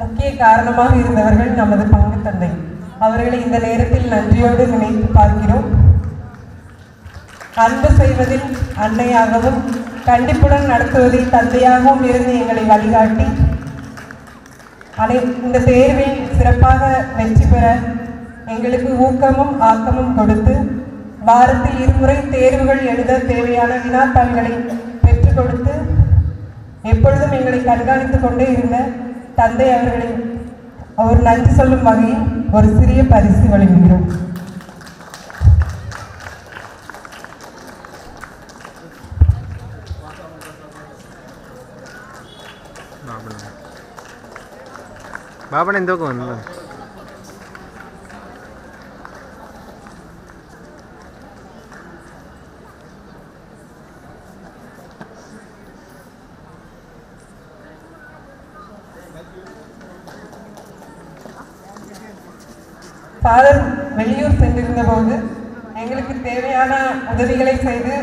முக்கிய காரணமாக இருந்தவர்கள் நமது பங்கு தந்தை. அவர்களை இந்த நேரத்தில் நன்றியோடு நினைத்து பார்க்கிறோம். அன்பு செய்வதில் அன்னையாகவும் கண்டிப்புடன் நடத்துவதில் தந்தையாகவும் இருந்து எங்களை வழிகாட்டி இந்த தேர்வில் சிறப்பாக வெற்றி பெற எங்களுக்கு ஊக்கமும் ஆக்கமும் கொடுத்து வாரத்தில் 2 முறை தேர்வுகள் எழுத தேவையான வினாத்தாள்களை பெற்றுக் கொடுத்து எப்பொழுதும் எங்களை கண்காணித்து கொண்டே இருந்த தந்தை அவர்களை ஒரு நன்றி சொல்லும் வகையில் ஒரு சிறிய பரிசு வழங்குகிறோம். பாபன் இந்த பக்கம் வந்து ஃபாதர் வெளியூர் சென்றிருந்த போது எங்களுக்கு தேவையான உதவிகளை செய்து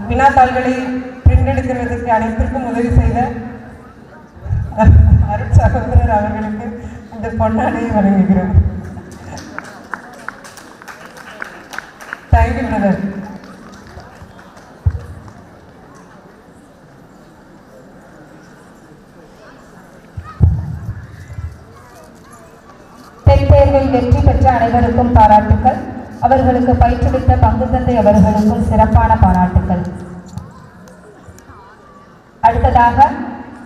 வினாத்தாள்களை பிரிண்ட் எடுக்கிறதுக்கு அனைத்திற்கும் உதவி செய்த அருட் சகோதரர் அவர்களுக்கு இந்த பொன்னாடையை வழங்குகிறோம். Thank you brother. தேர்வில் வெற்றி பெற்ற அனைவருக்கும் பாராட்டுக்கள். அவர்களுக்கு பயிற்றுவித்த பங்கு தந்தை அவர்களுக்கும் சிறப்பான பாராட்டுக்கள். அடுத்ததாக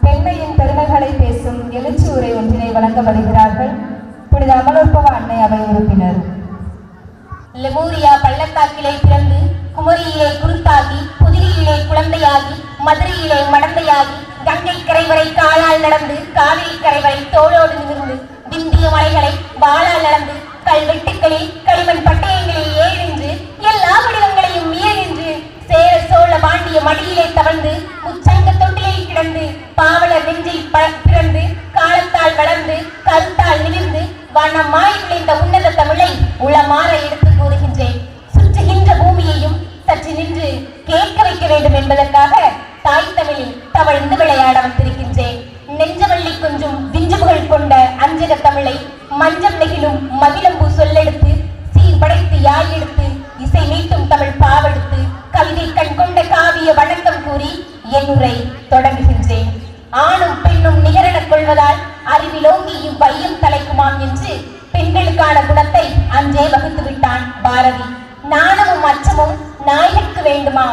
பெண்மையின் பெருமைகளை பேசும் எழுச்சி உரை ஒன்றினை வழங்க வருகிறார்கள் புனித அமலோற்பவ அன்னை அவை உறுப்பினர். லெமூரியா பள்ளத்தாக்கிலே பிறந்து குமரியிலே குருத்தாகி புதிரியிலே குழந்தையாகி மதுரையிலே மடந்தையாகி கங்கை கரை வரை காலால் நடந்து காவிரி கரை வரை தோளோடு நிமிர்ந்து விந்திய மலைகளை வாளால் நடந்து கல்வெட்டுக்களில் களிமண் பட்டயங்களில் ஏறின்று எல்லா வடிவங்களையும் மீறின்று சேர சோழ பாண்டிய மடியிலே தவழ்ந்து உச்சங்க தொட்டிலில் கிடந்து பாவலர் நெஞ்சில் பிறந்து காலத்தால் வளர்ந்து கருத்தால் நிமிர்ந்து வனமாய் விளைந்த உன்னத தமிழை உளமாற எடுத்து கூறுகின்றேன். சுற்றுகின்ற பூமியையும் சற்று நின்று கேட்க வைக்க வேண்டும் என்பதற்காக தாய் தமிழில் தவழ்ந்து விளையாட வந்திருக்கின்றேன். நெஞ்சவள்ளி கொஞ்சம் விஞ்சுபுகள் கொண்ட அஞ்சக தமிழை மஞ்சள் நெகிழும் மகிழம்பூ சொல்லெடுத்து சீர் படைத்து யாய் எடுத்து இசை மீட்டும் தமிழ் பாவெடுத்து கவிதை கண் கொண்ட காவிய வணக்கம் கூறி என் உரை தொடங்குகின்றேன். ஆணும் பெண்ணும் நிகரெனக் கொள்வதால் அறிவிலோங்கி இவ்வையும் தலைக்குமாம் என்று பெண்களுக்கான குணத்தை அன்றே வகுத்து விட்டான் பாரதி. நாணமும் அச்சமும் நாயகற்கு வேண்டுமா?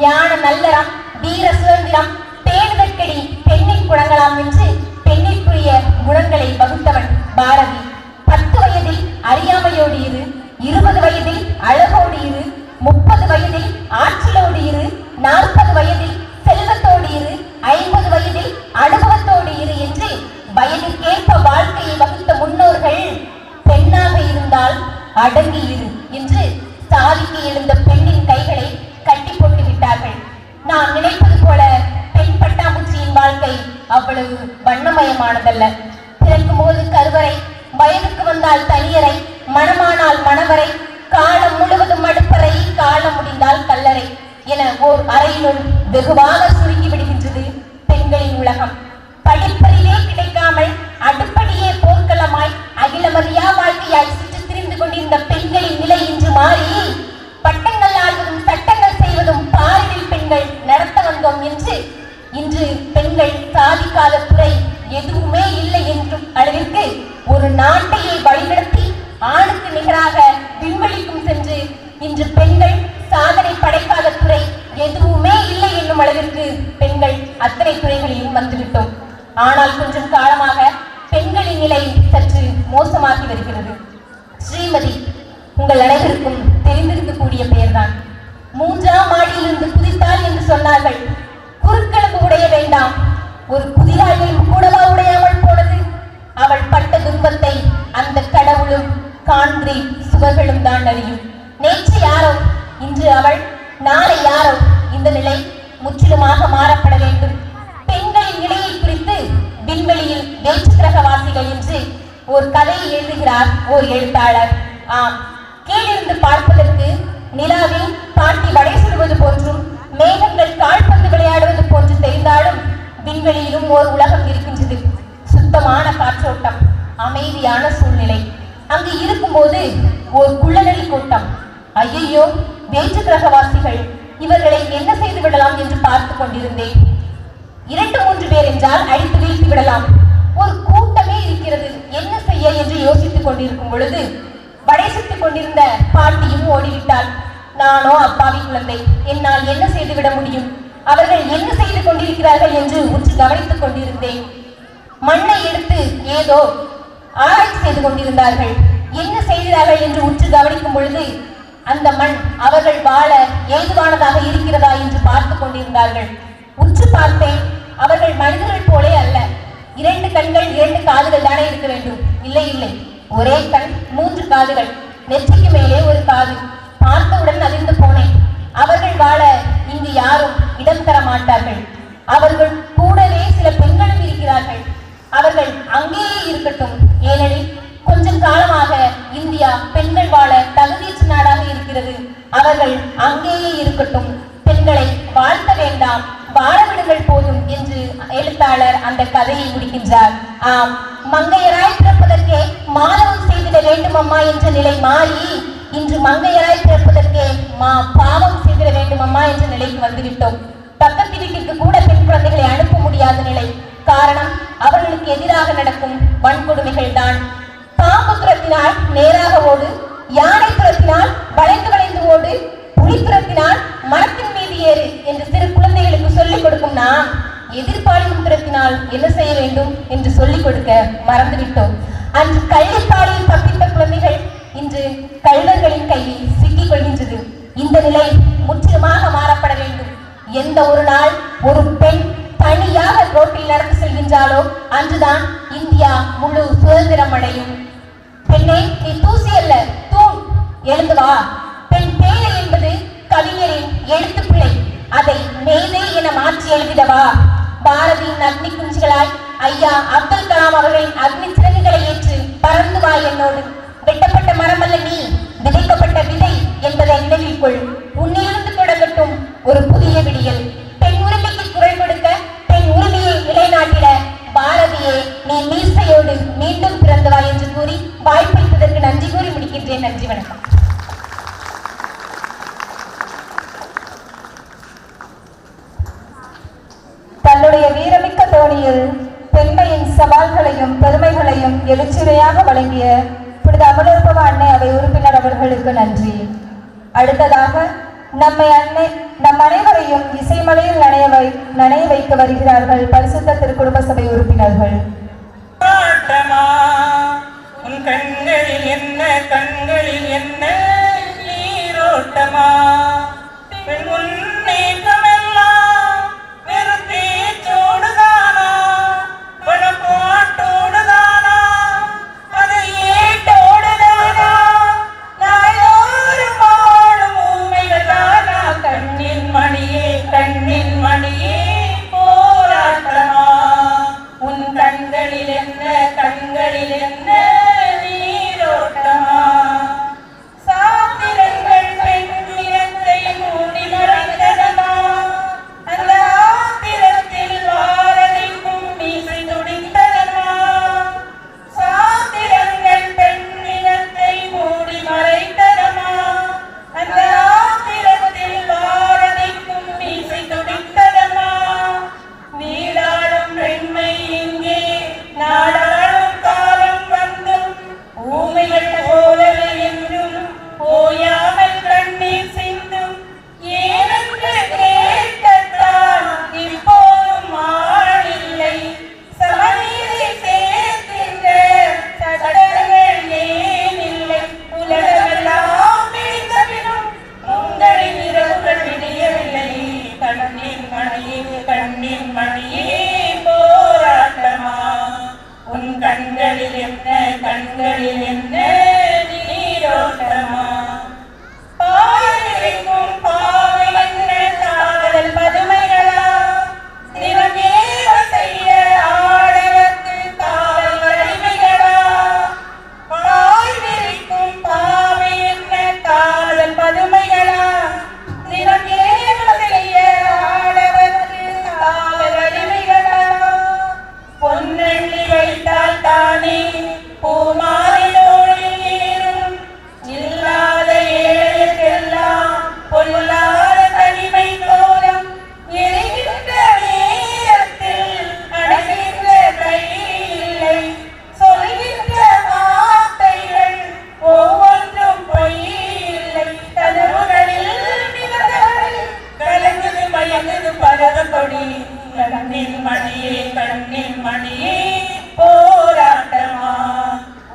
ஞான நல்லறம் வீர சுதந்திரம் பேணுதற்கடி பெண்ணின் குணங்களாம் என்று பெண்ணிற்குரிய குணங்களை வகுத்தவன் பாரதி. 10 வயதில் அறியாமையோடு இரு, 20 வயதில் அழகோடு இரு, 30 வயதில் ஆற்றலோடு இரு, 40 வயதில் செல்வத்தோடு இரு, 50 வயதில் அனுபவத்தோடு இரு என்று வயதிற்கேற்ப வாழ்க்கையை வகுத்த முன்னோர்கள் பெண்ணாக இருந்தால் அடங்கி இரு என்று சாதிக்கு எழுந்த பெண்ணின் கைகளை கட்டி போட்டு விட்டார்கள். நான் நினைப்பது போல பெண் பட்டாம்பூச்சியின் வாழ்க்கை அவ்வளவு வண்ணமயமானதல்ல. பிறக்கும் போது கருவறை, வயதுக்கு வந்தால் தனியறை, மணமானால் மணவரை, காலம் முழுவதும் அடுப்பறை, காலம் முடிந்தால் கல்லறை என ஓர் அறையினுள் வெகுவாக சுருங்கி விடுகின்றது பெண்களின் உலகம். படிப்பறிவே கிடைக்காமல் அடுப்படியே போர்க்களமாய் அகிலமறியா வாழ்க்கையாய் சுற்றி திரிந்து கொண்டிருந்த பெண்களின் நிலை இன்று மாறி பட்டங்கள் ஆள்வதும் சட்டங்கள் செய்வதும் பாரினில் பெண்கள் நடத்த வந்தோம் என்று இன்று பெண்கள் சாதிக்காத துறை எதுவுமே இல்லை என்றும் அளவிற்கு ஒரு நாட்டையே வழிநடத்தி ஆணுக்கு நிகராக விண்வெளிக்கும் சென்று இன்று பெண்கள் சாதனை படைக்காத துறை எதுவுமே இல்லை என்னும் அளவிற்கு பெண்கள் அத்தனை துறைகளிலும் வந்துவிட்டோம். ஆனால் கொஞ்சம் காலமாக பெண்களின் நிலை சற்று மோசமாகி வருகிறது. ஸ்ரீமதி உங்கள் அனைவருக்கும் தெரிந்திருக்கக்கூடிய பெயர்தான். 3ஆம் மாடியிலிருந்து குதித்தாள் என்று சொன்னார்கள். குறுக்கெலும்பு உடைய வேண்டாம், ஒரு புதிராயும் கூடவா உடையாமல் போனது? அவள் பட்ட துன்பத்தை அந்த கடவுளும் கான்கிரீட் சுவர்களும் தான் அறியும். நேற்று யாரோ, இன்று அவள், நாளை யாரோ. இந்த நிலை முற்றிலுமாக மாறப்பட வேண்டும். பெண்களின் நிலையை குறித்து விண்வெளியில் வேற்று கிரகவாசிகள் என்று ஒரு கதையை எழுதுகிறார் ஓர் எழுத்தாளர். ஆம், கீழிருந்து பார்ப்பதற்கு நிலாவில் பாட்டி வடை சுடுவது போன்றும் மேகங்கள் கால்பந்து விளையாடுவது போன்று தெரிந்தாலும் விண்வெளியிலும் ஓர் உலகம் இருக்கின்றது. சுத்தமான காற்றோட்டம், அமைதியான சூழ்நிலை. அங்கு இருக்கும்போது ஓர் குள்ளநெறி கூட்டம். ஐயையோ, வேற்று கிரகவாசிகள், இவர்களை என்ன செய்து விடலாம் என்று பார்த்து கொண்டிருந்தேன். 2-3 பேர் என்றால் அடித்து வீழ்த்தி விடலாம். ஒரு கூட்டமே இருக்கிறது, என்ன செய்ய என்று யோசித்துக் கொண்டிருக்கும் பொழுது வடை சுட்டுக் கொண்டிருந்த பாட்டியும் ஓடிவிட்டாள். நானோ அப்பாவி குழந்தை, என்னால் என்ன செய்துவிட முடியும்? அவர்கள் என்ன செய்து கொண்டிருக்கிறார்கள் என்று உற்று கவனித்துக் கொண்டிருந்தேன். மண்ணை எடுத்து ஏதோ ஆராய்ச்சி செய்து கொண்டிருந்தார்கள். என்ன செய்கிறார்கள் என்று உற்று கவனிக்கும் பொழுது அந்த மண் அவர்கள் வாழ ஏதுவானதாக இருக்கிறதா என்று பார்த்து கொண்டிருந்தார்கள். உற்று பார்த்தேன், அவர்கள் மனிதர்கள் போலே அல்ல. 2 கண்கள் 2 காதுகள் தானே இருக்க வேண்டும். இல்லை இல்லை, ஒரே கண் 3 காதுகள், நெற்றிக்கு மேலே ஒரு காது. பார்த்தவுடன் அதிர்ந்து போனேன். அவர்கள் வாழ இங்கு யாரும் இடம் தர மாட்டார்கள். அவர்கள் கூடவே சில பெண்களும் இருக்கிறார்கள். அவர்கள் அங்கேயே இருக்கட்டும். ஏனெனில் கொஞ்சம் காலமாக இந்தியா பெண்கள் வாழ தகுதியற்ற நாடாக இருக்கிறது. அவர்கள் அங்கேயே இருக்கட்டும். பெண்களை வாழ்த்த வேண்டாம், வாழ விடுங்கள் போதும் என்று எழுத்தாளர் அந்த கதையை முடிக்கின்றார். ஆம், மங்கையராய் பிறப்பதற்கே மாதவம் செய்திட வேண்டும் அம்மா என்ற நிலை மாறி இன்று மங்கையராய் பிறப்பதற்கே பாவம் செய்திட வேண்டும் அம்மா என்ற நிலைக்கு வந்துவிட்டோம். பக்கத்து வீட்டிற்கு கூட பெண் குழந்தைகளை அனுப்ப முடியாத நிலை. காரணம், அவர்களுக்கு எதிராக நடக்கும் வன்கொடுமைகள் தான். பாம்பு துரத்தினால் நேராக ஓடு, யானை துரத்தினால் வளைந்து வளைந்து ஓடு, புலி துரத்தினால் மரத்தின் மீது ஏறு என்று சிறு குழந்தைகளுக்கு சொல்லிக் கொடுக்கும் நாம் எதிர்பாலினம் துரத்தினால் என்ன செய்ய வேண்டும் என்று சொல்லிக் கொடுக்க மறந்துவிட்டோம். அன்று கள்ளிப்பாலியில் தப்பித்த குழந்தைகள் இன்று கள்வர்களின் கையில் சிக்கிக் கொள்கின்றது. இந்த நிலை முற்றிலுமாக மாறப்பட வேண்டும். எந்த ஒரு நாள் ஒரு பெண் தனியாக ரோட்டில் நடந்து செல்கின்றாலோ அன்றுதான் இந்தியா முழு சுதந்திரம் அடையும். பெண்ணே, நீ தூசி அல்ல, தூண், எழுந்து வா. பெண் பேழை என்பது கவிஞரின் எழுத்து பிழை. அதை மேதை என மாற்றி எழுதிடவா. பாரதியின் அக்னி குஞ்சுகளாய் ஐயா அப்துல் கலாம் அவர்களின் அக்னி சிறகுகளை ஏற்று பறந்து வா என்னோடு. வெட்டப்பட்ட மரமல்ல நீ, விதைக்கப்பட்ட விதை என்பதை நினைவில் கொள். உன்னிலிருந்து தொடங்கட்டும் ஒரு புதிய விடியல். பெண் உரிமைக்கு குரல் கொடுக்க, பெண் உரிமையை நிலைநாட்டிட பாரதியே நீ மீசையோடு மீண்டும் பிறந்தவா என்று கூறி வாய்ப்பளிப்பதற்கு நன்றி கூறி முடிக்கின்றேன். நன்றி, வணக்கம். தன்னுடைய வீரமிக்க தோணியில் பெண்மையின் சவால்களையும் பெருமைகளையும் எழுச்சியுரையாக வழங்கிய புனித அமலோற்பவ அன்னை அவை உறுப்பினர் அவர்களுக்கு நன்றி. அடுத்ததாக நம் அனைவரையும் இசைமலையில் நனைய வைக்க வருகிறார்கள் பரிசுத்த திருக்குடும்ப சபை உறுப்பினர்கள். உன் கண்களில் என்ன, கண்களில் என்ன நீரோட்டமா? முன்னேற்றமெல்லாம் வெறும் பேச்சோடுதானா, பணப்பாட்டோடுதானா, அது ஏட்டோடுதானா, நாளோறும் வாழும் ஊமைகள் தானா? கண்ணின் மணியே, கண்ணின் மணியே போராட்டமா? உன் கண்களில் என்ன, கண்களில் என்ன நீரோட்டமா? சாத்திரங்கள் பெண் நிறத்தை மூடி மறைந்ததமா? கண்களில் என்ன கண்களில் என்ன நீரோட்டமா பாயிரைக்கும் பாவை என்ன காதல் பதுமைகளா நிறமேவ செய்ய ஆடவர்க்கு காவல் வலிமைகளா பாயிரைக்கும் பாவை என்ன காதல் பதுமைகளா நிறமேவ செய்ய ஆடவர்க்கு காவல் வலிமைகளா பொன்னள்ளி வைத்தால் தானே பூமாரிலோடு ஏறும் இல்லாத ஏழைக்கெல்லாம் பொல்லாத தனிமை கோலம் எரிகின்ற நேரத்தில் அடங்கின்ற கையில்லை சொல்கின்ற வார்த்தைகள் ஒவ்வொன்றும் பொய்யில்லை கனவுகளில் நிலவுகளில் கலங்குது மயங்குது பரவ கொடி கண்ணின் மணியே போராட்டமா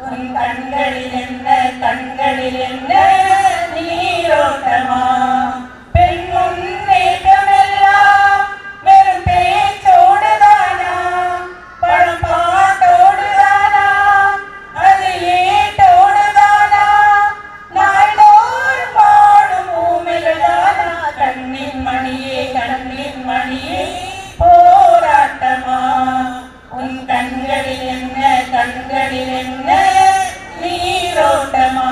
உன் கண்களில் என்ன நீரோட்டமா பெண் முன்னேற்றமெல்லாம் வெறும் பேச்சோடுதானா பழம் பாட்டோடுதானா அது ஏட்டோடுதானா நாள்தோறும் பாடும் ஊமைகள்தானா கண்ணின் மணியே போராட்டமா உன் கண்களில் என்ன நீரோட்டமா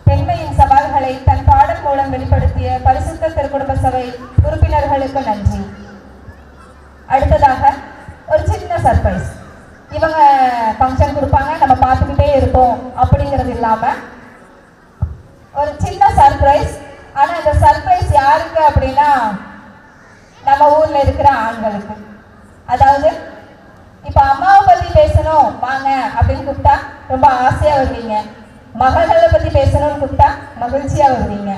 பெண்மையின் சவால்களை தன் பாடல் மூலம் வெளிப்படுத்திய பரிசுத்த திருக்குடும்ப சபை உறுப்பினர்களுக்கு நன்றி. அடுத்ததாக ஒரு சின்ன சர்ப்ரைஸ். இவங்க ஃபங்க்ஷன் கொடுப்பாங்க, நம்ம பார்த்துக்கிட்டே இருப்போம் அப்படிங்கிறது இல்லாமல் ஒரு சின்ன சர்ப்ரைஸ். ஆனால் இந்த சர்ப்ரைஸ் யாருக்கு அப்படின்னா நம்ம ஊரில் இருக்கிற ஆண்களுக்கு. அதாவது இப்போ அம்மாவை பற்றி பேசணும் வாங்க அப்படின்னு கூப்பிட்டா ரொம்ப ஆசையாக வருவீங்க. மகள்களை பற்றி பேசணும்னு கூப்பிட்டா மகிழ்ச்சியாக வருவீங்க.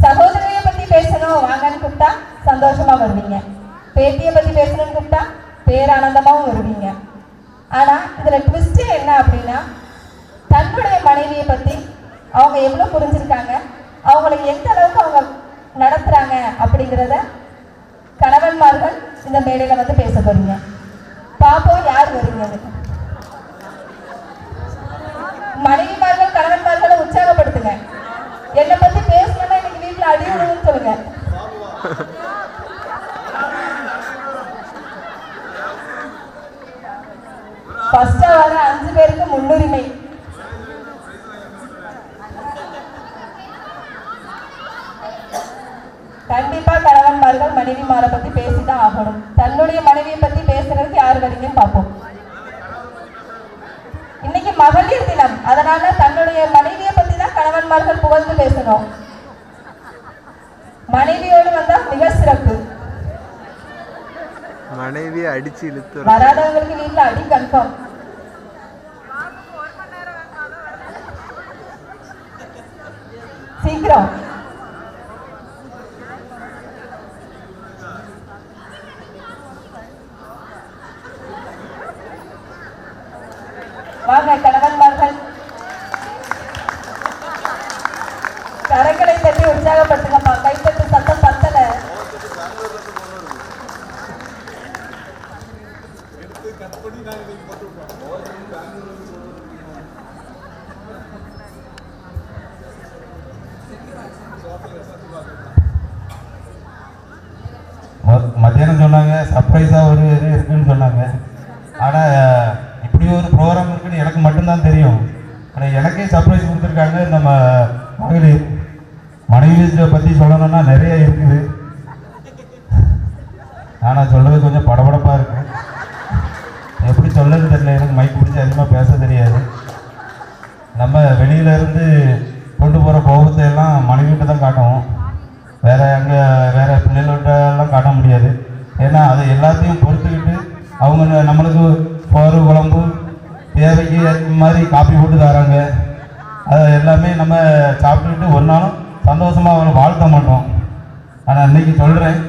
சகோதரியை பற்றி பேசணும் வாங்கன்னு கூப்பிட்டா சந்தோஷமாக வருவீங்க. பேத்தியை பற்றி பேசணும்னு கூப்பிட்டா பேரானந்தமாகவும் வருவீங்க. ஆனால் இதில் ட்விஸ்ட்டு என்ன அப்படின்னா தன்னுடைய மனைவியை பற்றி அவங்க எவ்வளோ புரிஞ்சிருக்காங்க, அவங்களுக்கு எந்த அளவுக்கு அவங்க நடத்துகிறாங்க அப்படிங்கிறத கணவன்மார்கள் இந்த மேடையில் வந்து பேச போறீங்க. பாப்போம் யார் வருவீங்க. மனைவிமார்கள் கணவன்மார்களை உற்சாகப்படுத்துங்க. என்னை பற்றி பேசணும்னா இன்னைக்கு வீட்டில் அடி விடுன்னு சொல்லுங்க. ஃபர்ஸ்டா வர 5 பேருக்கு முன்னுரிமை. கண்டிப்பா கணவன்மார்கள் மனைவிமாரை பத்தி பேசிதான் ஆகணும். தன்னுடைய மனைவியை பத்தி பேசுறதுக்கு யார் வரீங்கன்னு பார்ப்போம். இன்னைக்கு மகளிர் தினம், அதனால தன்னுடைய மனைவியை பத்தி தான் கணவன்மார்கள் புகழ்ந்து பேசணும். மனைவியோடு வந்தா மிக சிறப்பு. மனைவியை அடிச்சு இழுத்து வராதவங்களுக்கு வீட்டுல அடி கன்ஃபார்ம். சீக்கிரம் வாங்க கணவன்மார்கள். கரங்களை தட்டி உற்சாகப்படுத்துங்கப்பா. கைத்தட்டு சத்தம் பத்தல. மத்தியானம் சொன்னாங்க சர்ப்ரைஸாக ஒரு இது இருக்குன்னு சொன்னாங்க. ஆனால் இப்படி ஒரு ப்ரோக்ராம் இருக்குன்னு எனக்கு மட்டும்தான் தெரியும். ஆனால் எனக்கே சர்ப்ரைஸ் கொடுத்துருக்காங்க. நம்ம மகளிர் மனைவியை பற்றி சொல்லணும்னா நிறைய இருக்குது. ஆனால் சொல்கிறது கொஞ்சம் படபடப்பாக இருக்கு. எப்படி சொல்லன்னு தெரியல. எனக்கு மைக் பிடிச்சி அதிகமாக பேச தெரியாது. நம்ம வெளியிலேருந்து கொண்டு போகிற கோபத்தை எல்லாம் மனைவிகிட்ட தான் காட்டுவோம். வேறு வேறு பிள்ளைகள்கிட்டலாம் காட்ட முடியாது. ஏன்னா அதை எல்லாத்தையும் பொறுத்துக்கிட்டு அவங்க நம்மளுக்கு சோறு குழம்பு தேவைக்கு மாதிரி காப்பி போட்டு தராங்க. அதை எல்லாமே நம்ம சாப்பிட்டுக்கிட்டு ஒரு நாளும் சந்தோஷமாக அவங்களை வாழ்த்த மாட்டோம். ஆனால் இன்றைக்கி சொல்கிறேன்,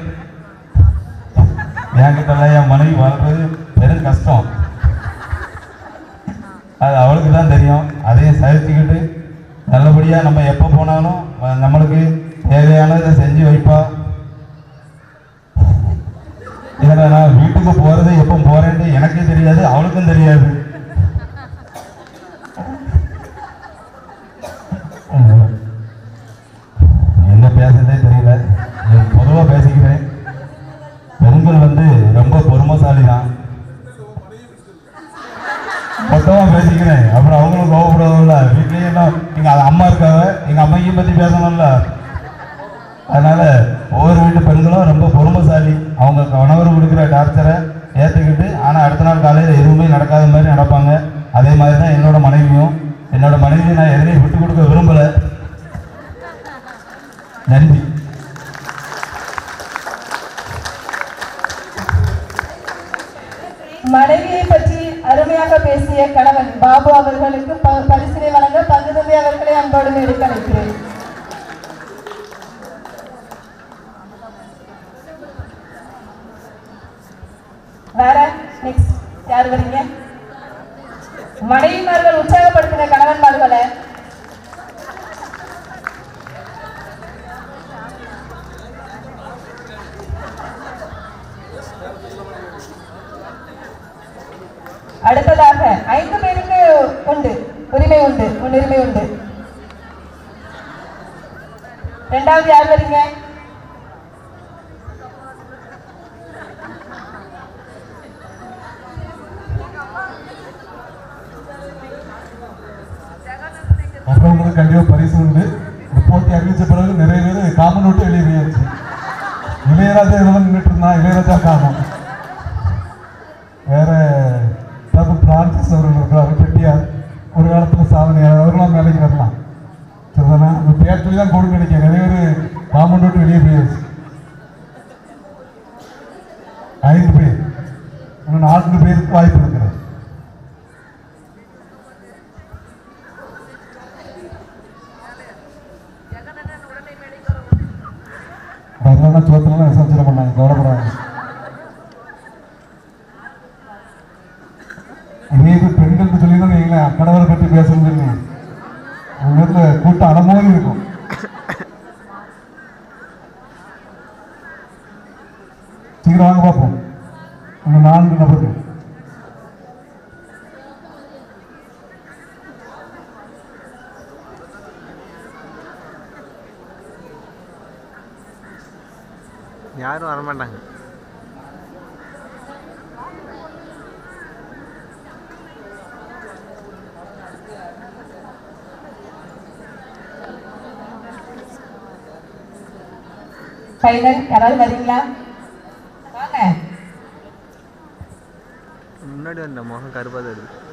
என்கிட்டலாம் என் மனைவி வாழ்றது பெரும் கஷ்டம். அது அவளுக்கு தான் தெரியும். அதையும் சகிச்சுக்கிட்டு நல்லபடியாக நம்ம எப்போ போனாலும் நம்மளுக்கு தேவையானதை செஞ்சு வைப்பா. இதில் நான் வீட்டுக்கு போகிறது எப்போ போகிறேன்னு எனக்கே தெரியாது, அவளுக்கும் தெரியாது. என்ன பேசுறதே தெரியல. பொதுவாக பேசிக்கிறேன். பெண்கள் ரொம்ப பொறுமைசாலி தான். மொத்தமாக பேசிக்கிறேன். அப்புறம் அவங்களும் கோவப்படுவதில்ல. வீட்லேயும் எங்கள் அம்மா இருக்காங்க, எங்கள் அம்மையும் பற்றி பேசணும்ல. அதனால் ஒவ்வொரு வீட்டு பெண்களும் ரொம்ப பொறுமைசாலி. அவங்க கணவர் கொடுக்குற டார்ச்சரை ஏற்றுக்கிட்டு ஆனால் அடுத்த நாள் காலையில் எதுவுமே நடக்காத மாதிரி நடப்பாங்க. அதே மாதிரி தான் என்னோட மனைவியும். என்னோட மனைவியை நான் எதையும் விட்டு கொடுக்க விரும்பலை. நன்றி. மனைவியை பற்றி அருமையாக பேசிய கணவன் பாபு அவர்களுக்கு பரிசினை வழங்க பங்குதந்தை அவர்களை அன்போடு மேடைக்கு அழைக்கிறேன். வேற நெக்ஸ்ட் யார் வரீங்க? மனைவிமார்கள் உற்சாகப்படுத்தின கணவன்மார்களை அடுத்ததாக 5 பேருக்கு உண்டு உரிமை உண்டு, முன்னுரிமை உண்டு. இரண்டாவது யார் வரீங்க? மற்றவங்களுக்கு கண்டிப்பாக பரிசு உண்டு. இந்த போட்டி அறிவிச்ச பிறகு நிறைய பேர் காமன் விட்டு வெளியேறியாச்சு. இளையராஜா இதெல்லாம் நின்றுட்டு இருந்தான், இளையராஜா காமன். வேற பிரான்சிஸ் அவர்கள் இருக்கிறார், பெட்டியார், ஒரு காலத்தில் சாதனையாளர், அவர்களாம் வேலைக்கு வரலாம். சரிதானா? அந்த பேர் சொல்லி தான் கொடுக்க நினைக்க நிறைய பேர் காமன் விட்டு வெளியே போயாச்சு. 5 பேர், இன்னும் 4 பேருக்கு வாய்ப்பு இருக்கிறது. அதெல்லாம் சோத்திரலாம் விசாரிச்சிட பண்ணாங்க, கவலைப்படாங்க. இதே இது பெண்களுக்கு சொல்லி தான் நீங்களேன் கணவரை பற்றி பேசணும்னு உங்க வீட்டில் கூட்டம் அடமோதி இருக்கும். சீக்கிரம் வாங்க பார்ப்போம். இன்னும் 4 நபர்கள். யாரும் வரமாட்டாங்க. ஃபைனல் யாராவது வரீங்களா? வாங்க. முன்னாடி வந்த முகம் கருப்பாக தான் இருக்கு.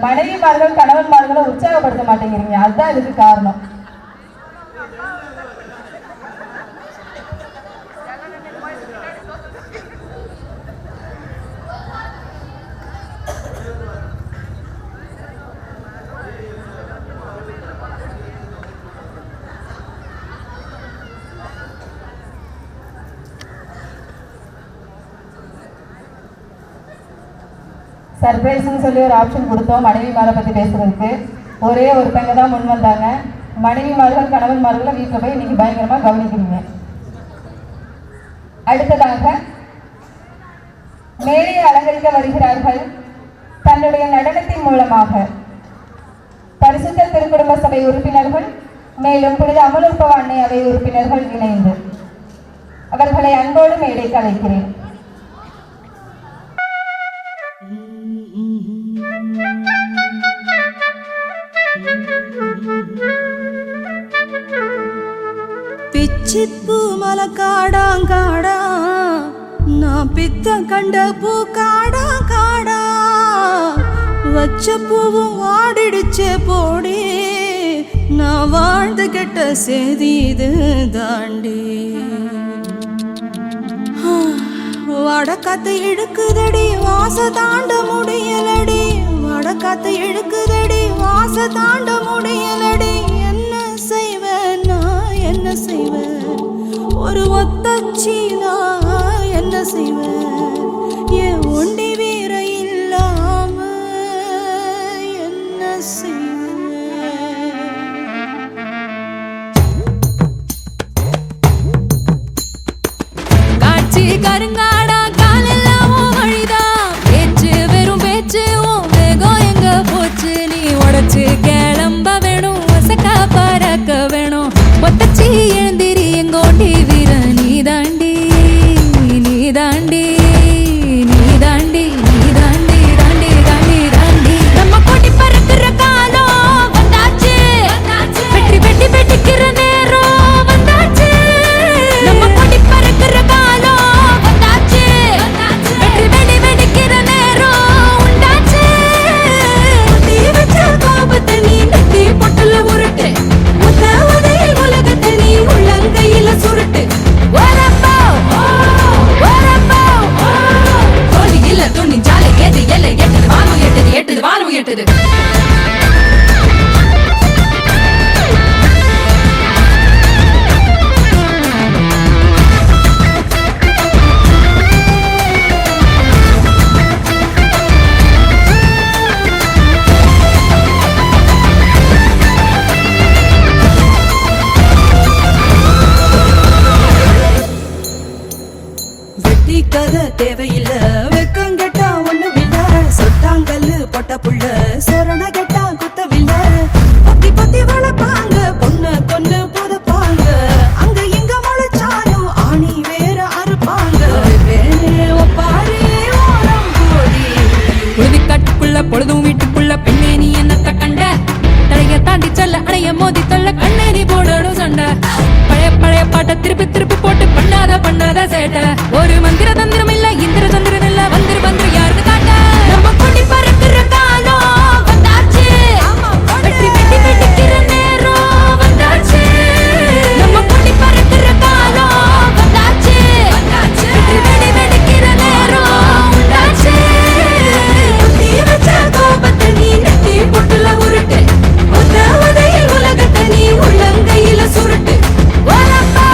மனைவிமார்கள் கணவன்மார்களை உற்சாகப்படுத்த மாட்டேங்கிறீங்க, அதுதான் இதுக்கு காரணம். சர்ப்ரைஸ்ன்னு சொல்லி ஒரு ஆப்ஷன் கொடுத்தோம் மனைவிமாரை பற்றி பேசுறதுக்கு. ஒரே ஒருத்தங்க தான் முன் வந்தாங்க. மனைவிமார்கள் கணவன்மார்களை வீட்டில் போய் இன்னைக்கு பயங்கரமாக கவனிக்கிறீங்க. அடுத்ததாக மேடையை அலங்கரிக்க வருகிறார்கள். தன்னுடைய நடனத்தின் மூலமாக பரிசுத்த திருக்குடும்ப சபை உறுப்பினர்கள் மேலும் புனித அமலுற்பவ அன்னை அவை உறுப்பினர்கள் இணைந்து அவர்களை அன்போடு மேடைக்கு அழைக்கிறேன். பிச்சிப்பூ மலக்காடாங்காடா, நான் பித்த கண்ட பூ காடா காடா, வச்ச பூவும் வாடிடுச்சே போடி, நான் வாழ்ந்து கெட்ட செய்தி இது தாண்டி. வடக்காத்து இழுக்குதடி வாச தாண்ட முடியலடி, வடக்காத்து இழுக்குதடி வாச தாண்ட முடியலடி. என்ன செய்வேன் நான், என்ன செய்வேன் ஒரு ஒத்தச்சினா என்ன செய்வேன் என் ஒண்டி வீர இல்லாம என்ன செய்வேன். காட்சி கருங்காடா காலெல்லாம் வழிதான் பேச்சு வெறும் பேச்சு வேகம் எங்க போச்சு நீ உடச்சு கிளம்ப வேணும் வசக்கா பறக்க வேணும் ஒத்தச்சி எழுந்திரி எங்கோண்டி வீர நீ தாண்டி நீ தாண்டி நீ தாண்டி நீ தாண்டி தாண்டி தாண்டி தாண்டி நம்ம கொடி பறக்கிற காலம் வந்தாச்சு வெட்டி வெட்டி வெட்டிக்கிற நேரம் வந்தாச்சு நம்ம கொடி பறக்கிற காலம் வந்தாச்சு வெட்டி வெடி வெடிக்கிற நேரம் உண்டாச்சு நீ வச்ச கோபத்தை நீ நட்டி பொட்டல உருட்டு முத்த உதையில் உலகத்தை நீ உள்ளங்கையில சுருட்டு வரப்போ வரப்போ தோழி இல்ல துணி ஜாலை ஏது எல்லை எட்டுது வானம் எட்டுது எட்டுது வானம் எட்டுது வெட்டி கதை தேவையில்ல வெக்கம் கெட்டா ஒண்ணும் இல்ல சொட்டாங்கல்லு பொட்ட புள்ள சொரண கெட்டா குத்தவில்ல பத்தி பத்தி வளர்ப்பாங்க பொண்ணு கொண்டு புதப்பாங்க அங்க இங்க முளைச்சாலும் ஆணி வேற அறுப்பாங்க ஒப்பாரி ஓரம் கோடி உறுதி காட்டுக்குள்ள பொழுதும் வீட்டுக்குள்ள பெண்ணே நீ என்னத்த கண்ட தடைய தாண்டி செல்ல அடைய மோதி தள்ள கண்ணேறி போடணும் சண்டை பழைய பழைய பாட்டை திருப்பி திருப்பி போட்டு பண்ணாத சேட்டை ஒரு மந்திர தந்திரம் இல்ல இந்திர சந்திரன் இல்ல வந்துரு வந்துரு யாருக்கு காட்ட நம்ம கொடி பறக்கிற காலம் வந்தாச்சு வெட்டி வெட்டி வெட்டிக்கிற நேரம் வந்தாச்சு நம்ம கொடி பறக்கிற காலம் வந்தாச்சு வெட்டி வெடி வெடிக்கிற நேரம் உண்டாச்சு நீ வச்ச கோபத்தை நீ நெட்டி பொட்டுல உருட்டு முத்த உதையில் உலகத்தை நீ உள்ளங்கையில சுருட்டு வரப்போ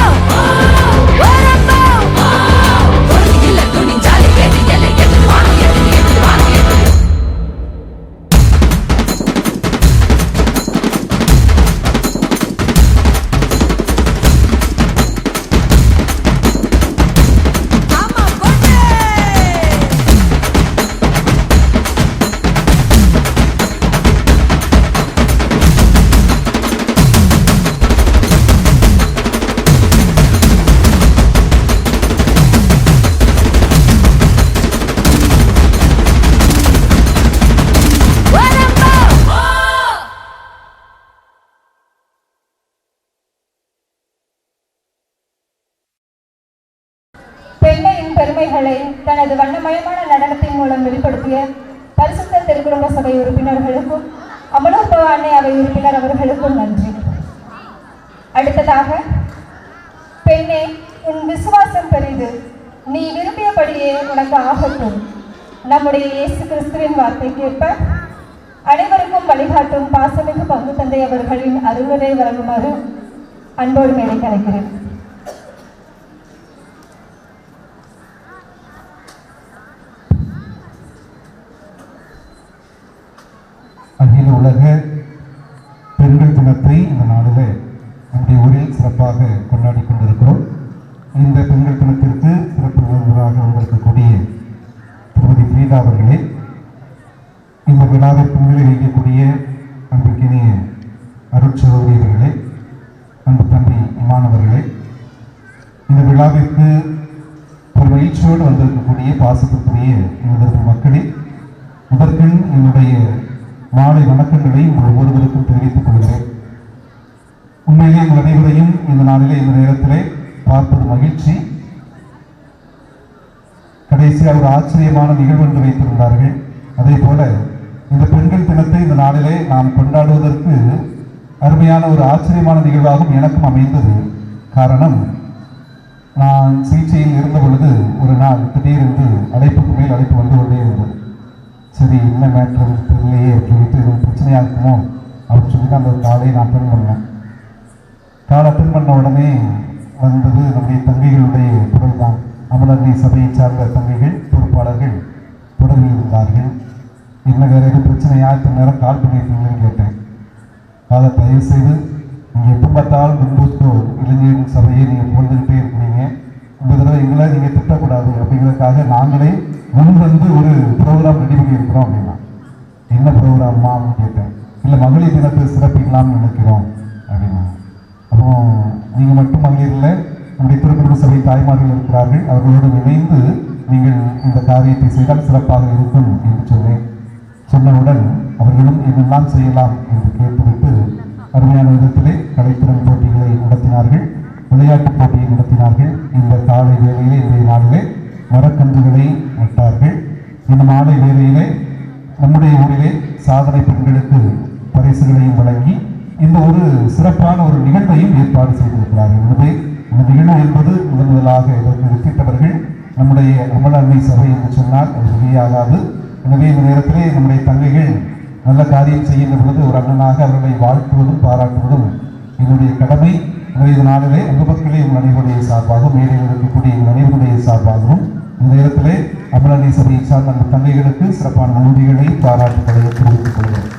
வரப்போ தோழி இல்ல துணி ஜாலை ஏது எல்லை எட்டுது வானம் எட்டுது எட்டுது வானம் எட்டுது பெண்மையின் பெருமைகளை தனது வண்ணமயமான நடனத்தின் மூலம் வெளிப்படுத்திய பரிசுத்த திருக்குடும்ப சபை உறுப்பினர்களுக்கும் அமலோற்பவ அன்னை அவை உறுப்பினர் அவர்களுக்கும் நன்றி. அடுத்ததாக, பெண்ணே உன் விசுவாசம் பெரிது, நீ விரும்பியபடியே உனக்கு ஆகட்டும். நம்முடைய இயேசு கிறிஸ்துவின் வார்த்தைக்கேற்ப அனைவருக்கும் வழிகாட்டும் பாசமிகு பங்கு தந்தை அவர்களின் அருளுரை வழங்குமாறு அன்போடு மேலே கலைக்கிறேன். அகில உலக பெண்கள் தினத்தை இந்த நாளில் நம்முடைய ஊரில் சிறப்பாக கொண்டாடி கொண்டிருக்கிறோம். இந்த பெண்கள் தினத்திற்கு சிறப்பு விருந்தினராக வந்திருக்கக்கூடிய திருமதி பிரீதா அவர்களே, இந்த விழாவிற்கு முன்னிலை வைக்கக்கூடிய அன்பிற்கினிய அருட்சகோதரி அவர்களே, அன்பு தம்பி இமானவர்களே, இந்த விழாவிற்கு ஒரு மகிழ்ச்சியோடு வந்திருக்கக்கூடிய பாசத்திற்குரிய எனது மக்களே, முதற்கண் என்னுடைய மாலை வணக்கங்களை உங்கள் ஒவ்வொருவருக்கும் தெரிவித்துக் கொள்கிறேன். உண்மையிலே உங்கள் அனைவரையும் இந்த நாளிலே இந்த நேரத்திலே பார்ப்பது மகிழ்ச்சி. கடைசியாக ஒரு ஆச்சரியமான நிகழ்வு என்று வைத்திருந்தார்கள். அதே போல இந்த பெண்கள் தினத்தை இந்த நாளிலே நாம் கொண்டாடுவதற்கு அருமையான ஒரு ஆச்சரியமான நிகழ்வாகவும் எனக்கும் அமைந்தது. காரணம், நான் சிகிச்சையில் இருந்த பொழுது ஒரு நாள் திடீரென்று அழைப்புக்கு மேல் அழைப்பு வந்து கொண்டே இருந்தது. சரி, என்ன மேட்ரு தெரியலையே சொல்லிட்டு எதுவும் பிரச்சனையாக இருக்குமோ அப்படின்னு சொல்லிட்டு அந்த காலையை நான் அட்டன் பண்ணேன். கால் அட்டன் பண்ண உடனே வந்தது நம்முடைய தங்கைகளுடைய குரல் தான். அமலன்னை சபையை சார்ந்த தங்கைகள் பொறுப்பாளர்கள் தொடர்பில் இருந்தார்கள். என்ன வேறு எதுவும் பிரச்சனையா இத்தனை நேரம் கால் பண்ணியிருக்கீங்கன்னு கேட்டேன். அதை தயவு செய்து நீங்கள் எப்போ பார்த்தாலும் முன்போஸ்கோ இளைஞர் சபையை நீங்கள் புகழ்ந்துக்கிட்டே இருக்கிறீங்க. இந்த தடவை எங்களை நீங்கள் திட்டக்கூடாது அப்படிங்கிறதுக்காக நாங்களே முன் வந்து ஒரு ப்ரோக்ராம் ரெடி பண்ணியிருக்கிறோம் அப்படின்னா. என்ன ப்ரோக்ராம்மா அப்படின்னு கேட்டேன். இல்லை மகளிர் தினத்தை சிறப்பிக்கலாம்னு நினைக்கிறோம் அப்படின்னா. அப்புறம் நீங்கள் மட்டும் மகளிரில் நம்முடைய திருக்குடும்ப சபை தாய்மார்கள் இருக்கிறார்கள், அவர்களோடு இணைந்து நீங்கள் இந்த காரியத்தை செய்தால் சிறப்பாக இருக்கும் என்று சொன்னேன். சொன்னவுடன் அவர்களும் இதெல்லாம் செய்யலாம் என்று கேட்டுவிட்டு அருமையான விதத்திலே கலைத்திறன் போட்டிகளை நடத்தினார்கள், விளையாட்டுப் போட்டியை நடத்தினார்கள். இந்த காலை வேளையிலே இன்றைய நாளிலே மரக்கன்றுகளை நட்டார்கள். இந்த மாலை வேளையிலே நம்முடைய ஊரிலே சாதனை பெண்களுக்கு பரிசுகளையும் வழங்கி இந்த ஒரு சிறப்பான ஒரு நிகழ்வையும் ஏற்பாடு செய்திருக்கிறார்கள். எனவே இந்த நிகழ்வு என்பது முதலாக இதற்கு வித்திட்டவர்கள் நம்முடைய அமல அன்னை சபை என்று சொன்னால் அது வெளியாகாது. எனவே இந்த நேரத்திலே நம்முடைய தங்கைகள் நல்ல காரியம் செய்கின்ற பொழுது ஒரு அண்ணனாக அவர்களை வாழ்த்துவதும் பாராட்டுவதும் என்னுடைய கடமை. எனவே இந்த நாளிலே உங்கள் மக்களே உங்கள் அனைவருடைய சார்பாகவும் மேடையில் இருக்கக்கூடிய எங்கள் அனைவருடைய சார்பாகவும் இந்த நேரத்திலே அமல அன்னை சபையை சார்ந்த அந்த தங்கைகளுக்கு சிறப்பான நன்றிகளை பாராட்டுகளை தெரிவித்துக் கொள்கிறேன்.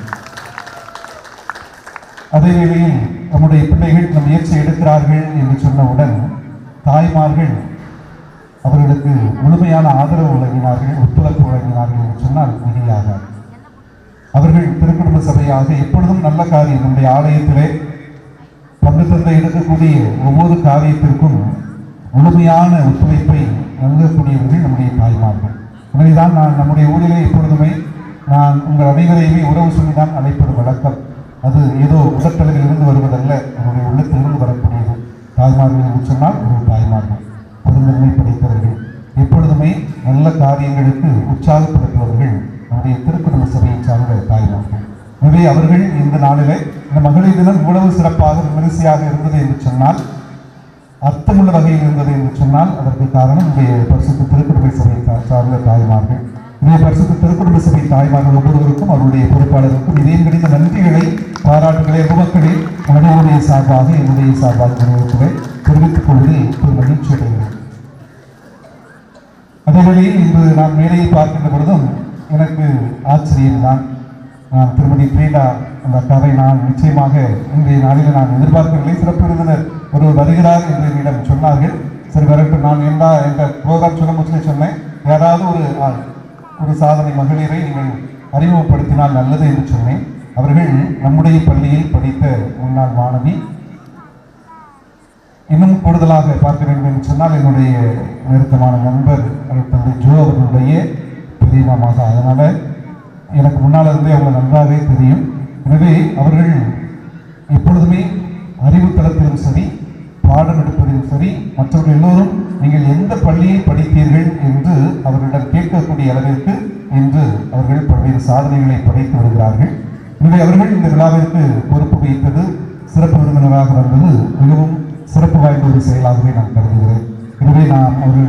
அதே வேளையில் நம்முடைய பிள்ளைகள் இந்த முயற்சி எடுக்கிறார்கள் என்று சொன்னவுடன் தாய்மார்கள் அவர்களுக்கு முழுமையான ஆதரவு வழங்கினார்கள், ஒத்துழைப்பு வழங்கினார்கள் என்று சொன்னால் மிகையாகாது. அவர்கள் திருக்குடும்ப சபையாக எப்பொழுதும் நல்ல காரியம் நம்முடைய ஆலயத்திலே பங்கு தந்தை எடுக்கக்கூடிய ஒவ்வொரு காரியத்திற்கும் முழுமையான ஒத்துழைப்பை நல்கக்கூடியவர்கள் நம்முடைய தாய்மார்கள். எனவேதான் நான் நம்முடைய ஊரிலே எப்பொழுதுமே நான் உங்கள் அனைவரையுமே உறவு சொல்லிதான் அழைப்பது வழக்கம். அது ஏதோ உடற்தளவில் இருந்து வருவதல்ல, என்னுடைய உள்ளத்திலிருந்து வரக்கூடியது. தாய்மார்கள் என்று சொன்னால் ஒரு தாய்மார்கள் பெருந்தன்மை படைத்தவர்கள், எப்பொழுதுமே நல்ல காரியங்களுக்கு உற்சாகப்படுத்துபவர்கள் நம்முடைய திருக்குடும்ப சபையை சார்ந்த தாய்மார்கள். எனவே அவர்கள் இந்த நாளிலே இந்த மகளிர் தினம் இவ்வளவு சிறப்பாக விமரிசையாக இருந்தது என்று சொன்னால், அர்த்தமுள்ள வகையில் இருந்தது என்று சொன்னால் அதற்கு காரணம் இன்றைய பரிசுத்த திருக்குடும்ப சபை சார்ந்த தாய்மார்கள். இன்றைய பரிசுத்த திருக்குடும்ப சபை தாய்மார்கள் ஒவ்வொருவருக்கும் அவருடைய பொறுப்பாளருக்கும் இதயம் கிடைத்த நன்றிகளை பாராட்டுகளை உமக்களே அனைவருடைய சார்பாக என்னுடைய சார்பாக தெரிவித்துக் கொள்வதில் ஒரு மகிழ்ச்சி அடைகிறேன். அதேவேளையில் இன்று நான் மேடையை பார்க்கின்ற பொழுதும் எனக்கு ஆச்சரியம்தான். நான் திருமதி பிரீடா அந்த அக்காவை நான் நிச்சயமாக இன்றைய நாளில் நான் எதிர்பார்க்கவில்லை. சிறப்பு விருந்தினர் ஒருவர் வருகிறார் என்று என்னிடம் சொன்னார்கள். சரி வரட்டும், நான் எந்த ப்ரோக்ராம் சொல்ல முடிச்சு சொன்னேன், யாராவது ஒரு சாதனை மகளிரை நீங்கள் அறிமுகப்படுத்தினால் நல்லது என்று சொன்னேன். அவர்கள் நம்முடைய பள்ளியில் படித்த முன்னாள் மாணவி. இன்னும் கூடுதலாக பார்க்க வேண்டும் என்று சொன்னால் என்னுடைய நெருக்கமான நண்பர் தந்தை ஜோ அவர்களுடைய பெரிய மாமாக, அதனால் எனக்கு முன்னால் இருந்தே அவங்க நன்றாகவே தெரியும். எனவே அவர்கள் எப்பொழுதுமே அறிவுத்தளத்திலும் சரி, பாடம் எடுப்பதிலும் சரி, மற்றவர்கள் எல்லோரும் நீங்கள் எந்த பள்ளியை படித்தீர்கள் என்று அவர்களிடம் கேட்கக்கூடிய அளவிற்கு இன்று அவர்கள் பல்வேறு சாதனைகளை படைத்து வருகிறார்கள். எனவே அவர்கள் இந்த விழாவிற்கு பொறுப்பு வைத்தது, சிறப்பு விருந்தினராக வந்தது மிகவும் சிறப்பு வாய்ந்த ஒரு செயலாகவே நான் கருதுகிறேன். எனவே நாம் ஒரு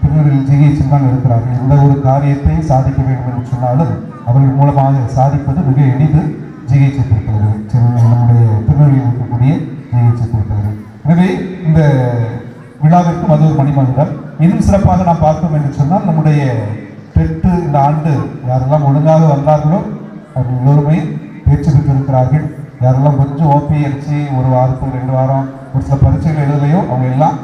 திருநெல்வேலி ஜிஹெச்சில் தான் இருக்கிறார்கள். எந்த ஒரு காரியத்தை சாதிக்க வேண்டும் என்று சொன்னாலும் அவர்கள் மூலமாக சாதிப்பது மிக எளிது. ஜிஹெச் இருக்கிறது, நம்முடைய திருநெல்வேலியில் இருக்கக்கூடிய ஜிஹெச் இருக்கிறது. எனவே இந்த விழாவிற்கும் அது ஒரு மணிமகுடம். இன்னும் சிறப்பாக நாம் பார்த்தோம் என்று சொன்னால் நம்முடைய டெட்டு இந்த ஆண்டு யாரெல்லாம் ஒழுங்காக வந்தார்களோ அவர்கள் எல்லோருமே தேர்ச்சி பெற்றிருக்கிறார்கள். யாரெல்லாம் கொஞ்சம் ஓபி அடித்து ஒரு வாரத்துக்கு 2 வாரம் ஒரு சில பரீட்சைகள் எழுதலையோ அவங்க எல்லாம்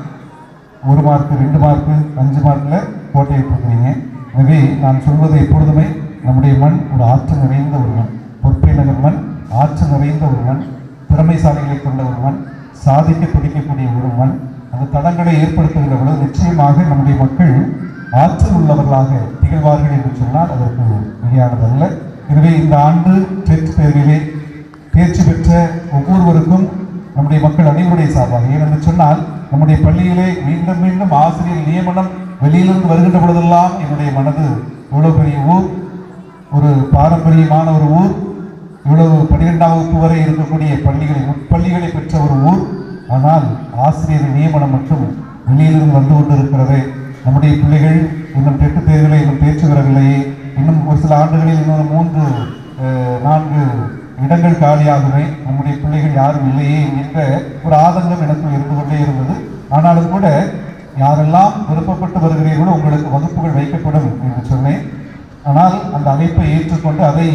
1 மார்க்கு 2 மார்க்கு 5 மார்க்கில் போட்டியிட்டிருக்கிறீங்க. எனவே நான் சொல்வது எப்பொழுதுமே நம்முடைய மண் ஒரு ஆற்றல் நிறைந்த ஒரு மண், பொற்பை நகர் மண் ஆற்றல் நிறைந்த ஒரு மண், திறமைசாலிகளை கொண்ட ஒரு மண், சாதிக்க துடிக்கக்கூடிய ஒரு மண். அந்த தடங்களை ஏற்படுத்துகின்ற பொழுது நிச்சயமாக நம்முடைய மக்கள் ஆற்றல் உள்ளவர்களாக திகழ்வார்கள் என்று சொன்னால் அதற்கு மிகையானதல்ல. எனவே இந்த ஆண்டு டெட் தேர்விலே தேர்ச்சி பெற்ற ஒவ்வொருவருக்கும் நம்முடைய மக்கள் அனைவருடைய சார்பாக, ஏனென்று சொன்னால் நம்முடைய பள்ளியிலே மீண்டும் மீண்டும் ஆசிரியர் நியமனம் வெளியிலிருந்து வருகின்ற பொழுதெல்லாம் என்னுடைய மனது இவ்வளவு பெரிய ஊர், ஒரு பாரம்பரியமான ஒரு ஊர், இவ்வளவு 12ஆம் வகுப்பு வரை இருக்கக்கூடிய முப்பள்ளிகளை பெற்ற ஒரு ஊர், ஆனால் ஆசிரியர் நியமனம் மட்டும் வெளியிலிருந்து வந்து கொண்டிருக்கிறது. நம்முடைய பிள்ளைகள் இன்னும் டெட்டு தேர்வுகளை இன்னும் தேர்ச்சி பெறவில்லையே, இன்னும் ஒரு சில ஆண்டுகளில் இன்னொரு 3-4 இடங்கள் காலியாகவே நம்முடைய பிள்ளைகள் யாரும் இல்லையே என்ற ஒரு ஆதங்கம் எனக்கு இருந்து கொண்டே இருந்தது. ஆனாலும் கூட யாரெல்லாம் விருப்பப்பட்டு வருகிறீர்களோ உங்களுக்கு வகுப்புகள் வைக்கப்படும் என்று சொன்னேன். ஆனால் அந்த அழைப்பை ஏற்றுக்கொண்டு அதை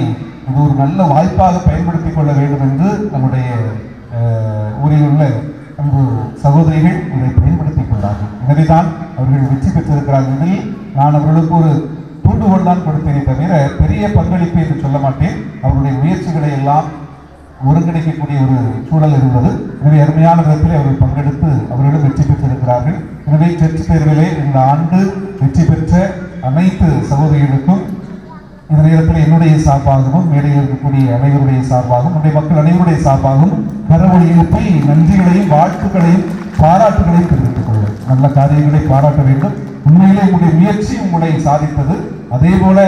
இது ஒரு நல்ல வாய்ப்பாக பயன்படுத்திக் கொள்ள வேண்டும் என்று நம்முடைய ஊரில் உள்ள அன்பு சகோதரிகள் இதை பயன்படுத்திக் கொண்டார்கள். எனவேதான் அவர்கள் வெற்றி பெற்றிருக்கிறார்கள். இதில் நான் அவர்களுக்கு ஒரு தூண்டுகோல் தான் கொடுத்தேனே தவிர பெரிய பங்களிப்பு என்று சொல்ல மாட்டேன். அவருடைய முயற்சிகளை எல்லாம் ஒருங்கிணைக்கக்கூடிய ஒரு சூழல் இருந்தது. எனவே அருமையான விதத்தில் அவர்கள் பங்கெடுத்து அவர்களும் வெற்றி பெற்றிருக்கிறார்கள். எனவே சர்ச் தேர்விலே இந்த ஆண்டு வெற்றி பெற்ற அனைத்து சகோதரிகளுக்கும் இந்த நேரத்தில் என்னுடைய சார்பாகவும் மேடையில் இருக்கக்கூடிய அனைவருடைய சார்பாகவும் நம்முடைய மக்கள் அனைவருடைய சார்பாகவும் கரவொலி எழுப்பி நன்றிகளையும் வாழ்த்துக்களையும் பாராட்டுகளையும் தெரிவித்துக் கொள்ளும். நல்ல காரியங்களை பாராட்ட வேண்டும். உண்மையிலே உங்களுடைய முயற்சி உங்களை சாதித்தது. அதே போல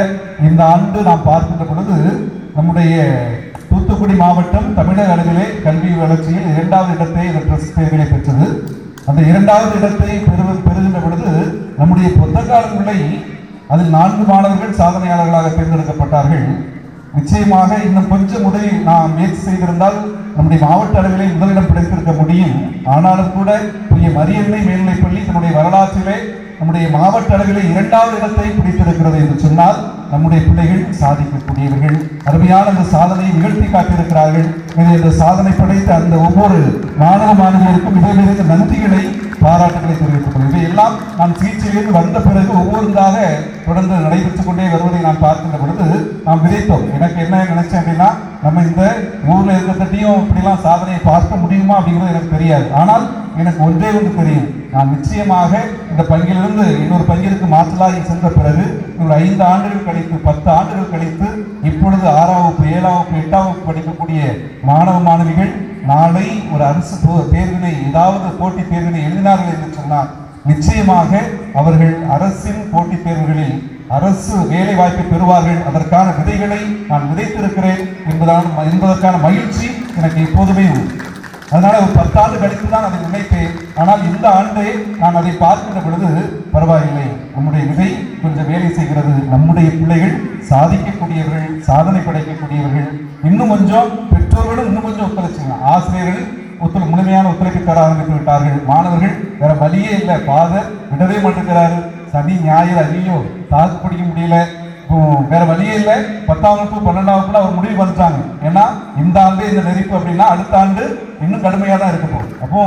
இந்த ஆண்டு நாம் பார்க்கின்ற பொழுது நம்முடைய தூத்துக்குடி மாவட்டம் தமிழக அளவிலே கல்வி வளர்ச்சியில் 2வது இடத்தை இந்த ட்ரஸ்ட் தேர்விலே பெற்றது. அந்த 2வது இடத்தை பெறுகின்ற பொழுது நம்முடைய புத்தகாலங்களை அதில் 4 மாணவர்கள் சாதனையாளர்களாக தேர்ந்தெடுக்கப்பட்டார்கள். நிச்சயமாக இன்னும் கொஞ்சம் உதவி நாம் முயற்சி செய்திருந்தால் நம்முடைய மாவட்ட அளவிலே முதலிடம் கிடைத்திருக்க முடியும். ஆனாலும் கூட புதிய மரியன்னை மேல்நிலைப்பள்ளி தன்னுடைய வரலாற்றிலே நம்முடைய மாவட்ட அளவிலே 2வது இடத்தை பிடித்திருக்கிறது என்று சொன்னால் நம்முடைய பிள்ளைகள் சாதிக்கக்கூடியவர்கள். அருமையான அந்த சாதனையை நிகழ்த்தி காட்டியிருக்கிறார்கள். இந்த சாதனை படைத்த அந்த ஒவ்வொரு மாணவ மாணவியருக்கும் இடையிலிருந்து நன்றிகளை பாராட்டுகளை தெரிவித்துக் கொள்கிறேன். இவையெல்லாம் நான் சிகிச்சையிலிருந்து வந்த பிறகு ஒவ்வொன்றாக தொடர்ந்து நடைபெற்றுக் கொண்டே வருவதை நான் பார்க்கின்ற பொழுது நாம் விதைத்தோம். எனக்கு என்ன நினைச்சேன் அப்படின்னா, நம்ம இந்த ஊர்ல இருக்கிறதையும் இப்படிலாம் சாதனையை பார்க்க முடியுமா அப்படிங்கிறது எனக்கு தெரியாது. ஆனால் எனக்கு ஒன்றே ஒன்று தெரியும், நான் நிச்சயமாக இந்த பங்கிலிருந்து இன்னொரு பங்கிற்கு மாற்றலாகி சென்ற பிறகு ஒரு 5 ஆண்டுகள் கழித்து 10 ஆண்டுகள் கழித்து இப்பொழுது 6ஆம் வகுப்பு 7ஆம் வகுப்பு 8ஆம் வகுப்பு படிக்கக்கூடிய மாணவ மாணவிகள் நாளை ஒரு அரசு தேர்வினை ஏதாவது போட்டித் தேர்வினை எழுதினார்கள் என்று சொன்னால் நிச்சயமாக அவர்கள் அரசின் போட்டித் தேர்வுகளில் அரசு வேலை வாய்ப்பை பெறுவார்கள். அதற்கான விதைகளை நான் விதைத்திருக்கிறேன் என்பதற்கான மகிழ்ச்சி எனக்கு எப்போதுமே உண்டு. அதனால ஒரு 10 ஆண்டு கழித்து தான் அதை நினைத்தேன். ஆனால் இந்த ஆண்டே நான் அதை பார்க்கின்ற பொழுது பரவாயில்லை, நம்முடைய விதை கொஞ்சம் வேலை செய்கிறது. நம்முடைய பிள்ளைகள் சாதிக்கக்கூடியவர்கள், சாதனை படைக்கக்கூடியவர்கள். இன்னும் கொஞ்சம் பெற்றோர்களும் இன்னும் கொஞ்சம் ஒத்துழைச்சுங்க. ஆசிரியர்கள் முழுமையான ஒத்துழைப்பு தர ஆரம்பித்து விட்டார்கள். மாணவர்கள் வேற வழியே இல்லை, ஃபாதர் விடவே மாட்டேங்கிறாரு. சனி ஞாயிறு ஐயோ தாக்கு பிடிக்க முடியல, வேற வழியே இல்லை. 10ஆம் வகுப்பு 12ஆம் வகுப்புல அவர் முடிவு வந்துட்டாங்க. ஏன்னா இந்த ஆண்டு இந்த நெருப்பு அப்படின்னா அடுத்த ஆண்டு இன்னும் கடுமையாக தான் இருக்க போகுது. அப்போ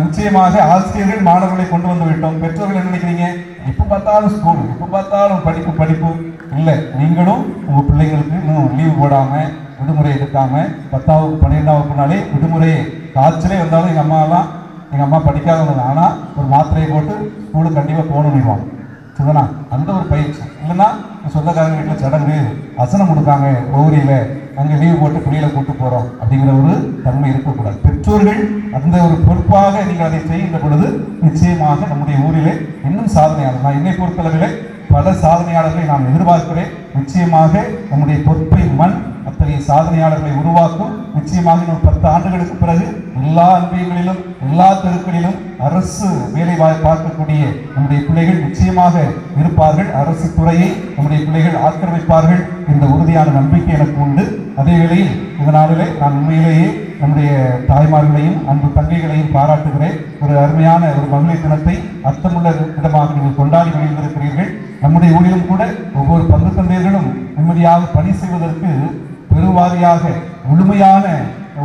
நிச்சயமாக ஆசிரியர்கள் மாணவர்களை கொண்டு வந்து விட்டோம். பெற்றோர்கள் என்ன நினைக்கிறீங்க, எப்போ பார்த்தாலும் ஸ்கூல், எப்போ பார்த்தாலும் படிப்பு இல்லை. நீங்களும் உங்க பிள்ளைங்களுக்கு இன்னும் லீவு போடாம விடுமுறை எடுக்காம 10ஆம் வகுப்பு 12ஆம் வகுப்புனாலே விடுமுறையே காய்ச்சலே வந்தாலும் எங்கள் அம்மா படிக்காதவங்க, ஆனால் ஒரு மாத்திரையை போட்டு ஸ்கூலுக்கு கண்டிப்பாக போகணும்னுவாங்க. சரிதானா? அந்த ஒரு பயிற்சி இல்லைன்னா சொந்தக்காரங்க வீட்டில் சடங்கு அசனம் கொடுக்காங்க ஓரியில், அங்கே லீவு போட்டு பிள்ளைகளை கூட்டு போகிறோம் அப்படிங்கிற ஒரு தன்மை இருக்கக்கூடாது. பெற்றோர்கள் அந்த ஒரு பொறுப்பாக நீங்கள் அதை செய்கின்ற பொழுது நிச்சயமாக நம்முடைய ஊரிலே இன்னும் சாதனையாளர், நான் என்னை பொறுத்தளவிலே பல சாதனையாளர்களை நான் எதிர்பார்க்கிறேன். நிச்சயமாக நம்முடைய பொறுப்பை மண் அத்தகைய சாதனையாளர்களை உருவாக்கும். நிச்சயமாக இன்னும் 10 ஆண்டுகளுக்கு பிறகு எல்லா அன்பியங்களிலும் எல்லா தெருக்களிலும் அரசு வேலை பார்க்கக்கூடிய நம்முடைய பிள்ளைகள் நிச்சயமாக இருப்பார்கள். அரசு துறையை நம்முடைய பிள்ளைகள் ஆக்கிரமிப்பார்கள் என்ற உறுதியான நம்பிக்கை எனக்கு உண்டு. அதே வேளையில் இதனாலே நான் உண்மையிலேயே நம்முடைய தாய்மார்களையும் அன்பு தங்கைகளையும் பாராட்டுகிறேன். ஒரு அருமையான ஒரு மகளிர் தினத்தை அர்த்தமுள்ள விதமாக நீங்கள் கொண்டாடி மகிழ்ந்திருக்கிறீர்கள். நம்முடைய ஊரிலும் கூட ஒவ்வொரு பங்கு தந்தையர்களும் நிம்மதியாக பணி செய்வதற்கு பெருவாரியாக முழுமையான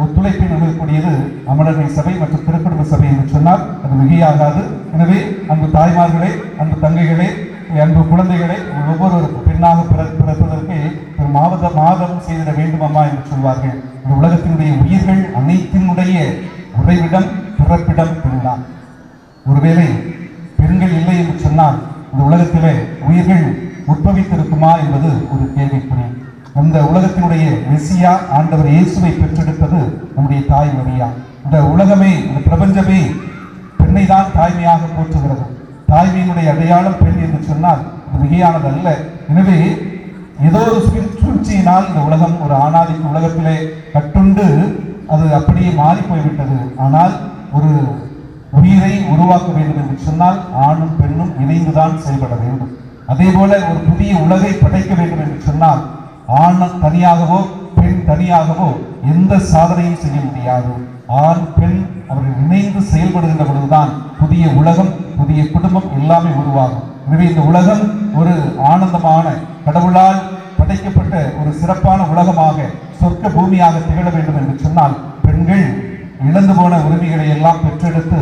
ஒத்துழைப்பை நல்கக்கூடியது அமரர்கள் சபை மற்றும் திருக்குடும்ப சபை என்று சொன்னால் அது மிகையாகாது. எனவே அன்பு தாய்மார்களே, அன்பு தங்கைகளே, அன்பு குழந்தைகளை ஒவ்வொரு பெண்ணாக பிறப்பதற்கு ஒரு மாதம் செய்திட வேண்டும் அம்மா என்று சொல்வார்கள். இந்த உலகத்தினுடைய உயிர்கள் அனைத்தினுடைய உறைவிடம் பிறப்பிடம் பெண்தான். ஒருவேளை பெண்கள் இல்லை என்று சொன்னால் இந்த உலகத்திலே உயிர்கள் உட்பவித்திருக்குமா என்பது ஒரு கேள்விக்குறி. இந்த உலகத்தினுடைய மெசியா ஆண்டவர் இயேசுவை பெற்றெடுத்தது நம்முடைய தாய் மரியா. இந்த உலகமே, இந்த பிரபஞ்சமே பெண்ணை தான் தாய்மையாக போற்றுகிறது. தாய்மையினுடைய அடையாளம் பெண் என்று சொன்னால் அது மிகையானது அல்ல. எனவே ஏதோ ஒரு சூழ்ச்சியினால் இந்த உலகம் ஒரு ஆணாதிக்க உலகத்திலே கட்டுண்டு அது அப்படியே மாறி போய்விட்டது. ஆனால் ஒரு உயிரை உருவாக்க வேண்டும் என்று சொன்னால் ஆணும் பெண்ணும் இணைந்துதான் செயல்பட வேண்டும். அதே போல ஒரு புதிய உலகை படைக்க வேண்டும் என்று சொன்னால் ஆண் தனியாகவோ பெண் தனியாகவோ எந்த சாதனையும் செய்ய முடியாது. ஆண் பெண் அவர்கள் இணைந்து செயல்படுகின்ற பொழுதுதான் புதிய உலகம், புதிய குடும்பம் எல்லாமே உருவாகும். எனவே இந்த உலகம் ஒரு ஆனந்தமான, கடவுளால் படைக்கப்பட்ட ஒரு சிறப்பான உலகமாக, சொர்க்க பூமியாக திகழ வேண்டும் என்று சொன்னால் பெண்கள் இழந்து போன உரிமைகளை எல்லாம் பெற்றெடுத்து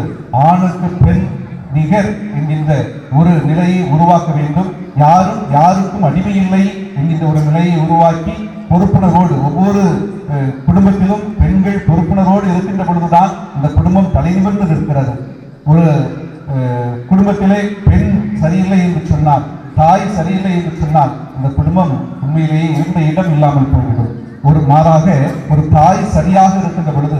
ஆணுக்கு பெண் நிகர் என்கின்ற ஒரு நிலையை உருவாக்க வேண்டும். யாரும் யாருக்கும் அடிமையில்லை என்கின்ற ஒரு நிலையை உருவாக்கி பொறுப்புணர்வோடு ஒவ்வொரு குடும்பத்திலும் பெண்கள் பொறுப்புணர்வோடு இருக்கின்ற பொழுதுதான் இந்த குடும்பம் தலைநிமிர்ந்து நிற்கிறது. ஒரு குடும்பத்திலே பெண் சரியில்லை என்று சொன்னால், தாய் சரியில்லை என்று சொன்னால் இந்த குடும்பம் உண்மையிலேயே இருந்த இடம் இல்லாமல் போய்விடும். ஒரு மாறாக ஒரு தாய் சரியாக இருக்கின்ற பொழுது,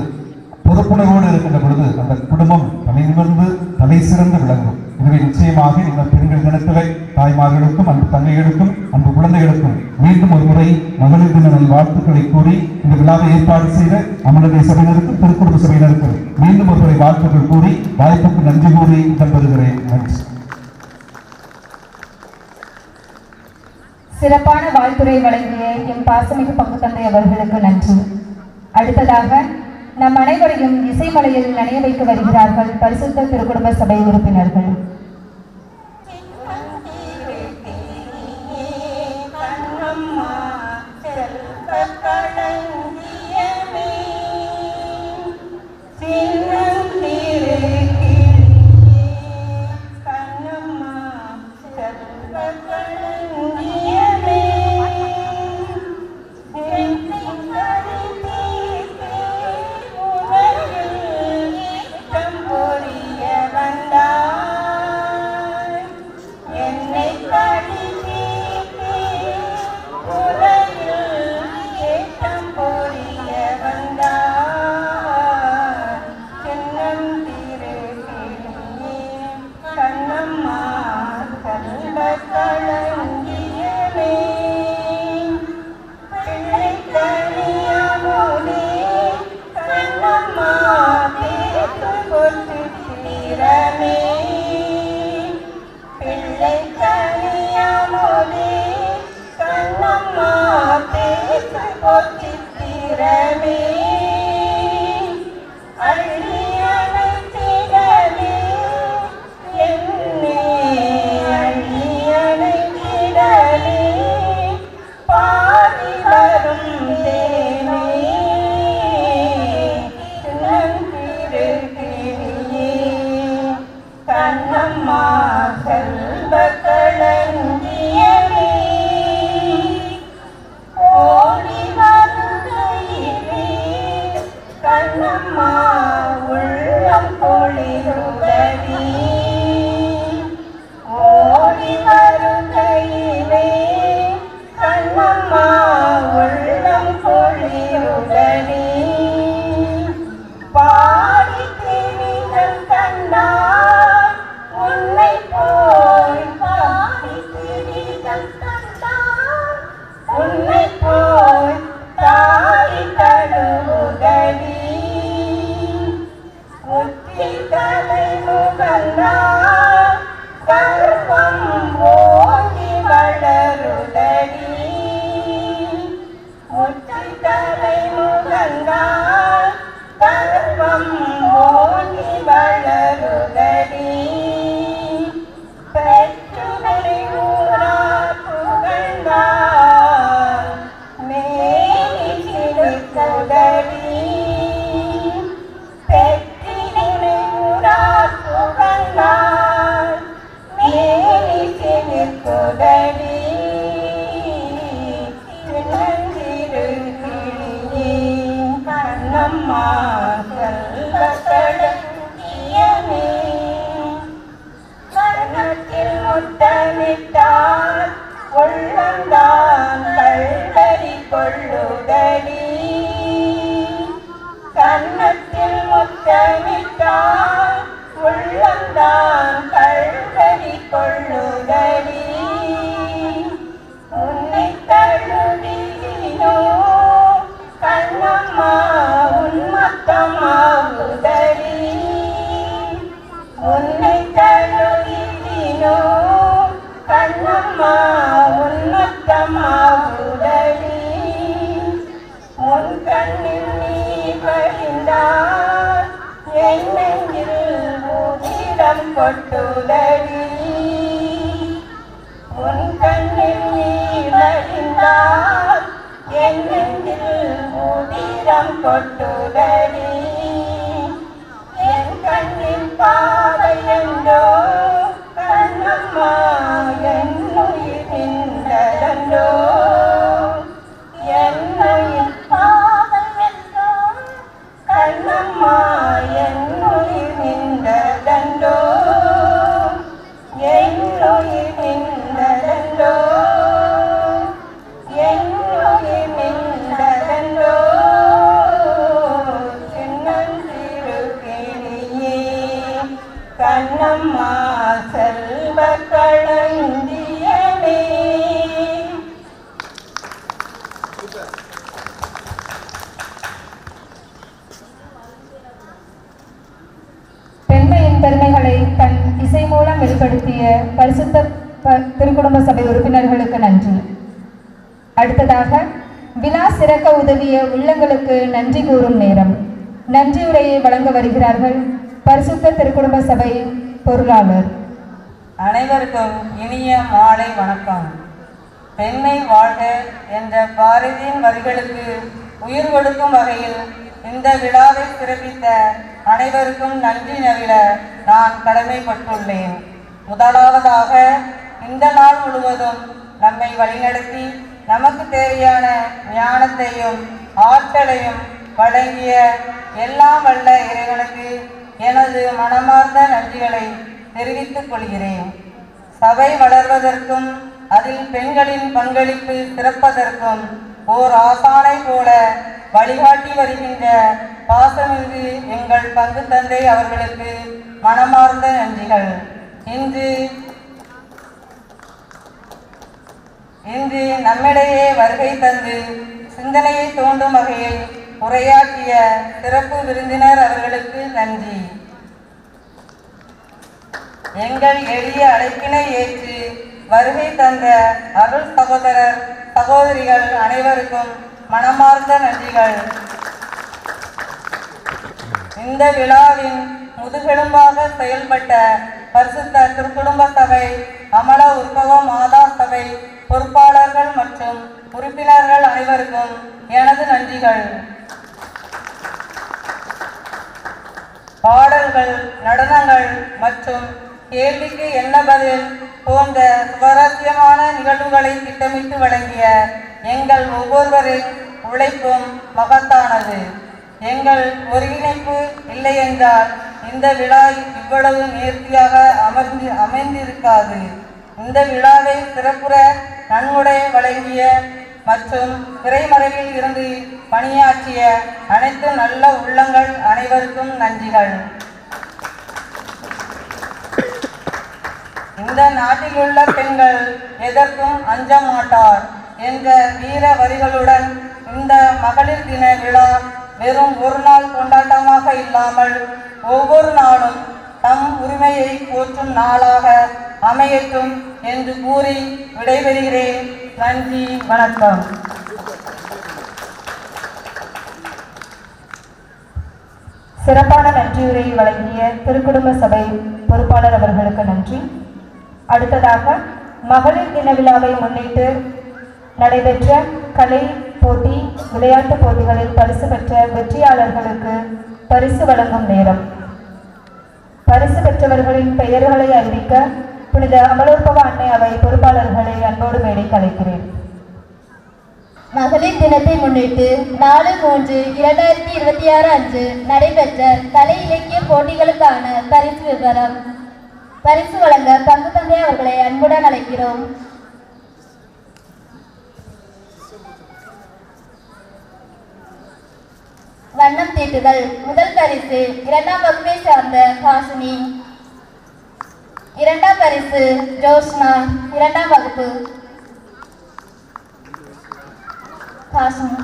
பொறுப்புணர்வோடு இருக்கின்ற பொழுது அந்த குடும்பம் தலை நிமிர்ந்து தலை சிறந்து விளங்கும். எனவே நிச்சயமாக இந்த பெண்கள் தினத்திலே தாய்மார்களுக்கும் அன்பு தங்கைகளுக்கும் அன்பு குழந்தைகளுக்கும் மீண்டும் ஒரு முறை மகளிர் தின வாழ்த்துக்களை கூறி இந்த விழாவை ஏற்பாடு செய்த அமலரை சபையினருக்கும் திருக்குடும்ப சபையினருக்கும் மீண்டும் ஒரு முறை வாழ்த்துக்கள் கூறி வாய்ப்புக்கு நன்றி கூறி இடம்பெறுகிறேன். நன்றி. சிறப்பான வாழ்த்துறை வழங்கிய என் பாசமிகு பங்கு தந்தை அவர்களுக்கு நன்றி. அடுத்ததாக நம் அனைவரையும் இசைமலையில் நனைய வைக்க வருகிறார்கள் பரிசுத்த திருக்குடும்ப சபை உறுப்பினர்கள். உன் கண்ணில் நீ பழிந்தாய் கொட்டுதடி உன் கண்ணில் நீர் வழிந்தால் என் நெஞ்சில் உதிரம் கொட்டுதடி என் கண்ணின் பாதை என்றோ கண்ணம்மா என் உயிர் நின்றதோ என் உயிர் பாதை என்றோ கண்ணம்மா என் உயிர் நின்றதோ என் உயிர் நின்றதோ என் உயிர் நின்றதோ சின்னஞ்சிறு கிளியே கண்ணம்மா செல்வ களஞ்சியமே. பெண்மையின் பெருமைகளை தன் இசை மூலம் வெளிப்படுத்திய பரிசுத்த திருக்குடும்ப சபை உறுப்பினர்களுக்கு நன்றி. அடுத்ததாக விழா சிறக்க உதவிய உள்ளங்களுக்கு நன்றி கூறும் நேரம். நன்றியுரையை வழங்க வருகிறார்கள் பரிசுத்த திருக்குடும்ப சபை பொருளாளர். அனைவருக்கும் இனிய மாலை வணக்கம். பெண்ணை வாழ்க என்ற பாரதியின் வரிகளுக்கு உயிர் கொடுக்கும் வகையில் இந்த விழாவை சிறப்பித்த அனைவருக்கும் நன்றி நவில நான் கடமைப்பட்டுள்ளேன். முதலாவதாக இந்த நாள் முழுவதும் நம்மை வழிநடத்தி நமக்கு தேவையான ஞானத்தையும் ஆற்றலையும் வழங்கிய எல்லாம் வல்ல இறைவனுக்கு எனது மனமார்ந்த நன்றிகளை தெரிவித்துக் கொள்கிறேன். சபை வளர்வதற்கும் அதில் பெண்களின் பங்களிப்பு சிறப்பதற்கும் ஓர் ஆசானை போல வழிகாட்டி வருகின்ற பாசமிகு எங்கள் பங்கு தந்தை அவர்களுக்கு மனமார்ந்த நன்றிகள். இன்று நம்மிடையே வருகை தந்து சிந்தனையை தூண்டும் வகையில் உரையாற்றிய சிறப்பு விருந்தினர் அவர்களுக்கு நன்றி. எங்கள் எளிய அழைப்பினை ஏற்று வருகை தந்த அருள் சகோதரர் சகோதரிகள் அனைவருக்கும் மனமார்ந்த நன்றிகள். இந்த விழாவின் முதுகெலும்பாக செயல்பட்ட பரிசுத்த திருக்குடும்ப சபை, அமல உற்பவ மாதா சபை பொறுப்பாளர்கள் மற்றும் உறுப்பினர்கள் அனைவருக்கும் எனது நன்றிகள். பாடல்கள், நடனங்கள் மற்றும் கேள்விக்கு என்ன பதில் போன்ற சுவாரஸ்யமான நிகழ்வுகளை திட்டமிட்டு வழங்கிய எங்கள் ஒவ்வொருவரின் உழைப்பும் மகத்தானது. எங்கள் ஒருங்கிணைப்பு இல்லை என்றால் இந்த விழா இவ்வளவு நேர்த்தியாக அமைந்திருக்காது. இந்த விழாவை சிறப்புற நன்முறை வழங்கிய மற்றும் திரைமறைவில் இருந்து பணியாற்றிய அனைத்து நல்ல உள்ளங்கள் அனைவருக்கும் நன்றிகள். இந்த நாட்டிலுள்ள பெண்கள் எதற்கும் அஞ்ச மாட்டார் என்ற வீர வரிகளுடன் இந்த மகளிர் தின விழா வெறும் ஒரு நாள் கொண்டாட்டமாக இல்லாமல் ஒவ்வொரு நாளும் தம் உரிமையை போற்றும் நாளாக அமையட்டும் என்று கூறி விடைபெறுகிறேன். நன்றி, வணக்கம். சிறப்பான நன்றியுரை வழங்கிய திருக்குடும்ப சபை பொறுப்பாளர் அவர்களுக்கு நன்றி. அடுத்ததாக மகளிர் தின விழாவை முன்னிட்டு நடைபெற்ற கலை போட்டி, விளையாட்டு போட்டிகளில் பரிசு பெற்ற வெற்றியாளர்களுக்கு பரிசு வழங்கும் நேரம். பரிசு பெற்றவர்களின் பெயர்களை அறிவிக்க புனித அமலோற்பவ அன்னை அவை பொறுப்பாளர்களை அன்போடு மேடைக்கு அழைக்கிறேன். மகளிர் தினத்தை முன்னிட்டு 4/3/2026 அன்று நடைபெற்ற கலை இலக்கிய போட்டிகளுக்கான பரிசு விவரம். பரிசு வழங்க பங்கு தந்தை அவர்களை அன்புடன் அழைக்கிறோம். வண்ணம் தீட்டுதல் முதல் பரிசு 2ஆம் வகுப்பை சார்ந்த ஹாசினி. 2ஆம் பரிசு ஜோஷ்னா 2ஆம் வகுப்பு. ஹாசினி.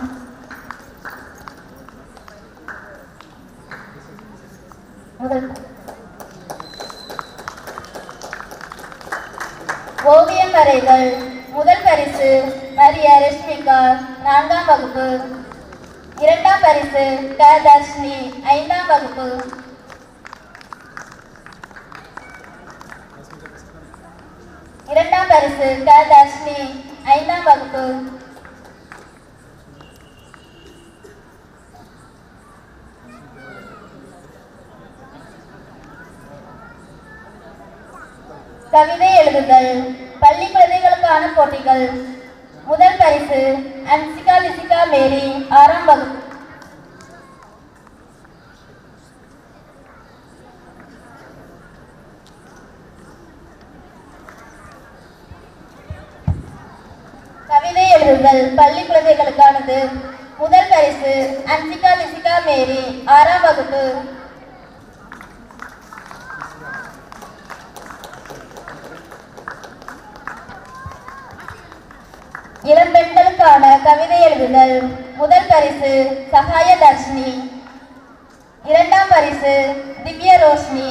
முதல் ஓவியம் வரைதல் முதல் பரிசு மரிய ரஷ்மிகா 4ஆம் வகுப்பு. 2ஆம் பரிசு க தர்ஷினி 5ஆம் வகுப்பு. இரண்டாம் பரிசு க தர்ஷினி 5ஆம் வகுப்பு. கவிதை எழுதுதல் பள்ளி குழந்தைகளுக்கான போட்டிகள். முதல் பரிசு அன்சிகா லிசிகா மேரி 6ஆம் வகுப்பு. கவிதை எழுதுதல் பள்ளி குழந்தைகளுக்கானது. முதல் பரிசு அன்சிகா லிசிகா மேரி 6ஆம் வகுப்பு. இளம் பெண்களுக்கான கவிதை எழுதுதல். முதல் பரிசு சகாய தர்ஷினி. இரண்டாம் பரிசு திவ்ய ரோஷினி.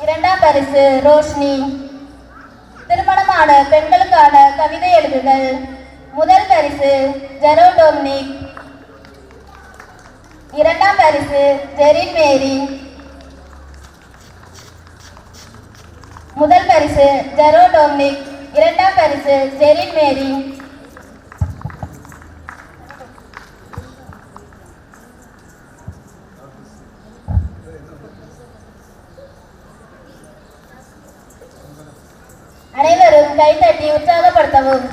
இரண்டாம் பரிசு ரோஷினி. திருமணமான பெண்களுக்கான கவிதை எழுதுதல். முதல் பரிசு ஜெரோ டொமினிக். இரண்டாம் பரிசு ஜெரின் மேரி. முதல் பரிசு ஜெரோ டொமினிக். இரண்டாம் பரிசு ஜெரின் மேரி. அனைவரும் கைதட்டி உற்சாகப்படுத்தவும்.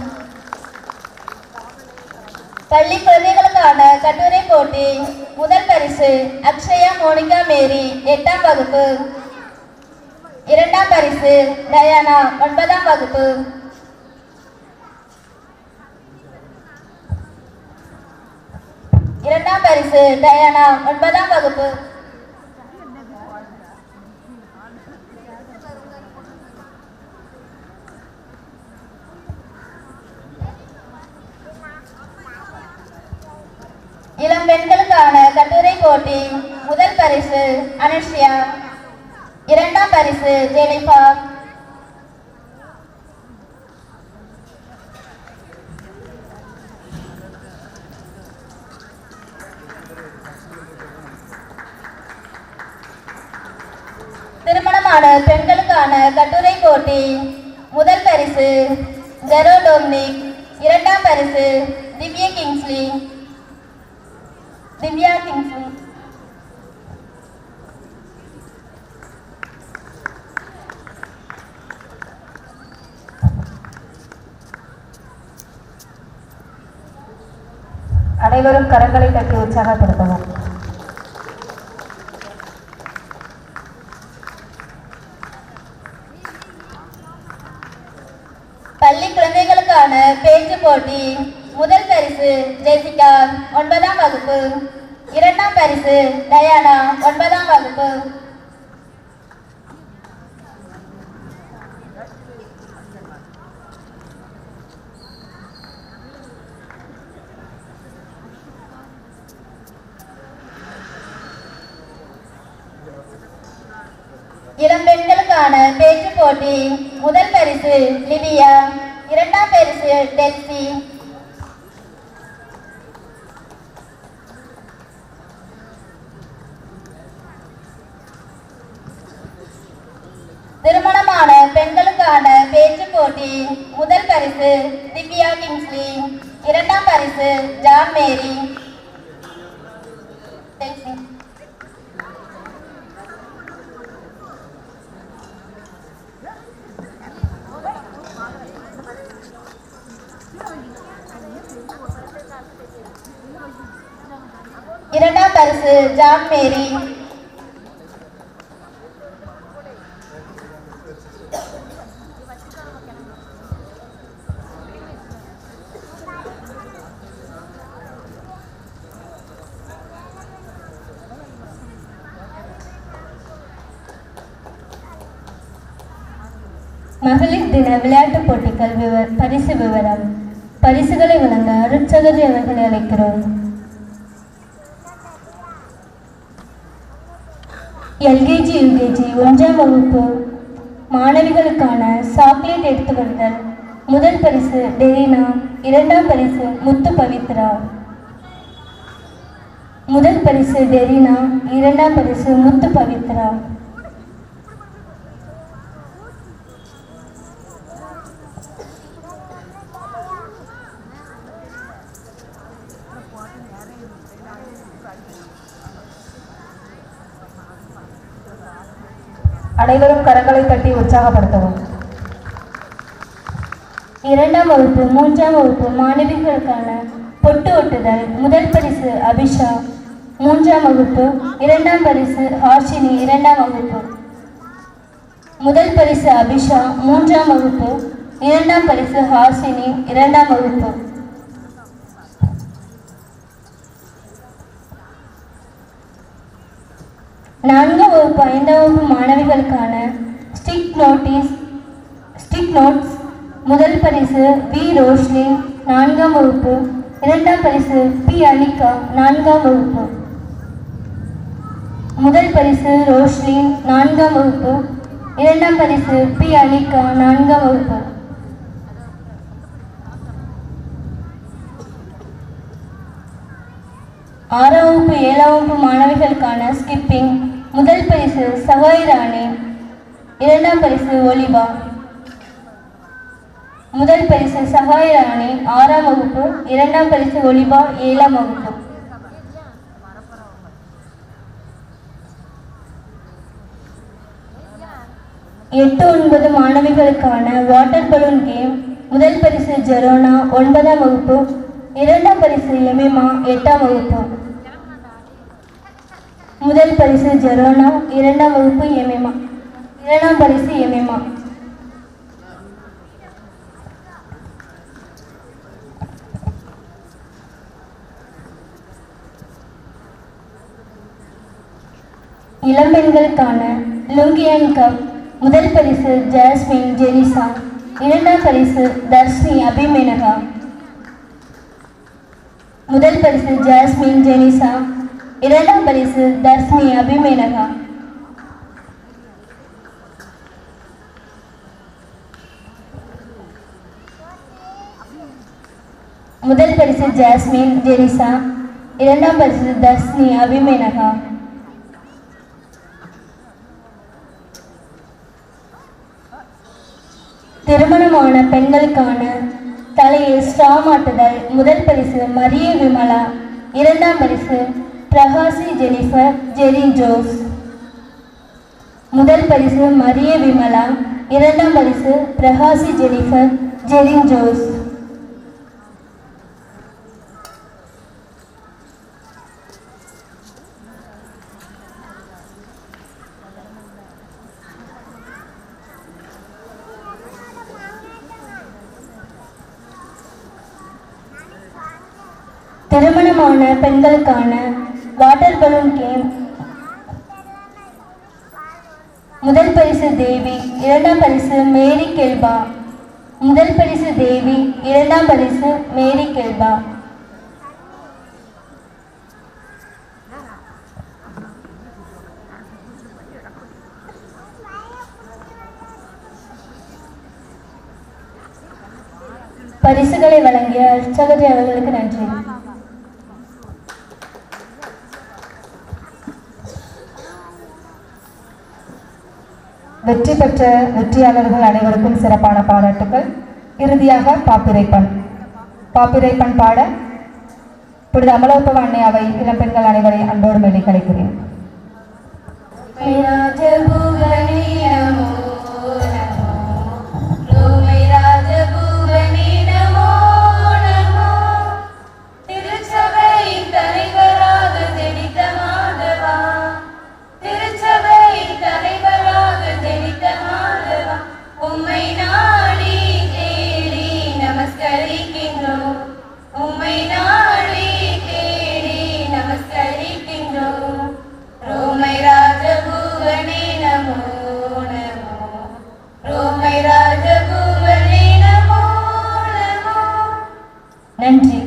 பள்ளி குழந்தைகளுக்கான கட்டுரை போட்டி. முதல் பரிசு அக்ஷயா மோனிகா மேரி 8ஆம் வகுப்பு. இரண்டாம் பரிசு டயானா 9ஆம் வகுப்பு. இரண்டாம் பரிசு டயானா 9ஆம் வகுப்பு. இளம் பெண்களுக்கான கட்டுரை போட்டி. முதல் பரிசு அனுஷ்யா. இரண்டாம் பரிசு ஜெனிஃபா. திருமணமான பெண்களுக்கான கட்டுரை போட்டி. முதல் பரிசு ஜெரோ டொமினிக். இரண்டாம் பரிசு திவ்யா கிங்ஸ்லி. அனைவரும் கரங்களை தட்டி உற்சாகப்படுத்தவும். பள்ளி குழந்தைகளுக்கான பேச்சு போட்டி. முதல் பரிசு ஜெசிகா 9ஆம் வகுப்பு. இரண்டாம் பரிசு டயானா 9ஆம் வகுப்பு. இளம் பெண்களுக்கான பேச்சு போட்டி. முதல் பரிசு லிவியா. இரண்டாம் பரிசு டெல்சி. திருமணமான பெண்களுக்கான பேச்சு போட்டி. முதல் பரிசு திவ்யா கிங்ஸ்லி. இரண்டாம் பரிசு ஜான் மேரி. இரண்டாம் பரிசு ஜான் மேரி. மகளிர் தின விளையாட்டுப் போட்டிகள் பரிசு விவரம். பரிசுகளை வழங்க அருட்சகோதரி அவர்களை அழைக்கிறோம். எல்கேஜி யுகேஜி 1ஆம் வகுப்பு மாணவிகளுக்கான சாக்லேட் எடுத்து வருதல். முதல் பரிசு டெரினா, இரண்டாம் பரிசு முத்து பவித்ரா. முதல் பரிசு டெரினா, இரண்டாம் பரிசு முத்து பவித்ரா. அனைவரும் கரங்களை தட்டி உற்சாகப்படுத்தவும். இரண்டாம் வகுப்பு மூன்றாம் வகுப்பு மாணவிகளுக்கான பொட்டு ஒட்டுதல். முதல் பரிசு அபிஷா, மூன்றாம் வகுப்பு. இரண்டாம் பரிசு ஹாஷினி, இரண்டாம் வகுப்பு. முதல் பரிசு அபிஷா, மூன்றாம் வகுப்பு. இரண்டாம் பரிசு ஹாஷினி, இரண்டாம் வகுப்பு. நான்காம் வகுப்பு ஐந்தாம் வகுப்பு மாணவிகளுக்கான ஸ்டிக் நோட்ஸ். முதல் பரிசு வி ரோஷ்லின், நான்காம் வகுப்பு. இரண்டாம் பரிசு பி அனிகா, நான்காம் வகுப்பு. முதல் பரிசு ரோஷ்லின், நான்காம் வகுப்பு. இரண்டாம் பரிசு பி அனிகா, நான்காம் வகுப்பு. ஆறாம் வகுப்பு ஏழாம் வகுப்பு மாணவிகளுக்கான ஸ்கிப்பிங். முதல் பரிசு சகாய் ராணி, இரண்டாம் பரிசு ஒலிவா. முதல் பரிசு சகாய் ராணி, ஆறாம் வகுப்பு. இரண்டாம் பரிசு ஒலிவா, ஏழாம் வகுப்பு. எட்டு ஒன்பது மாணவிகளுக்கான வாட்டர் பலூன் கேம். முதல் பரிசு ஜெரோனா, ஒன்பதாம் வகுப்பு. இரண்டாம் பரிசு எமிமா, எட்டாம் வகுப்பு. முதல் பரிசு ஜெரோனா, இரண்டாம் வகுப்பு எமிமா. இரண்டாம் பரிசு எமிமா. இளம்பெண்களுக்கான லுங்கியன் கப். முதல் பரிசு ஜாஸ்மின் ஜெனிசா, இரண்டாம் பரிசு தர்ஷினி அபிமேனகா. முதல் பரிசு ஜாஸ்மின் ஜெனிசா, இரண்டாம் பரிசு தர்ஷினி அபிமேனகா. முதல் பரிசு ஜாஸ்மின் ஜெனிசா, இரண்டாம் பரிசு தர்ஷினி அபிமேனகா. திருமணமான பெண்களுக்கான தலையில் ஸ்ட்ரா மாட்டுதல். முதல் பரிசு மரிய விமலா, இரண்டாம் பரிசு பிரகாசி ஜெனிஃபர் ஜெரின் ஜோஸ். முதல் பரிசு மரிய விமலா, இரண்டாம் பரிசு பிரகாசி ஜெனிஃபர் ஜெரின் ஜோஸ். திருமணமான பெண்களுக்கான வாட்டர் பலூன் கேம். முதல் பரிசு தேவி, இரண்டாம் பரிசு மேரி கெல்பா. முதல் பரிசு தேவி, இரண்டாம் பரிசு மேரி கெல்பா. பரிசுகளை வழங்கிய அர்ச்சகரி அவர்களுக்கு நன்றி. வெற்றி பெற்ற வெற்றியாளர்கள் அனைவருக்கும் சிறப்பான பாராட்டுகள். இறுதியாக பாப்பிரைப்பன் பாட இப்பொழுது அமலோத்பவ அன்னையாவை இளம்பெண்கள் அனைவரை அன்போடு மேலே கலைக்கிறேன். நன்றி.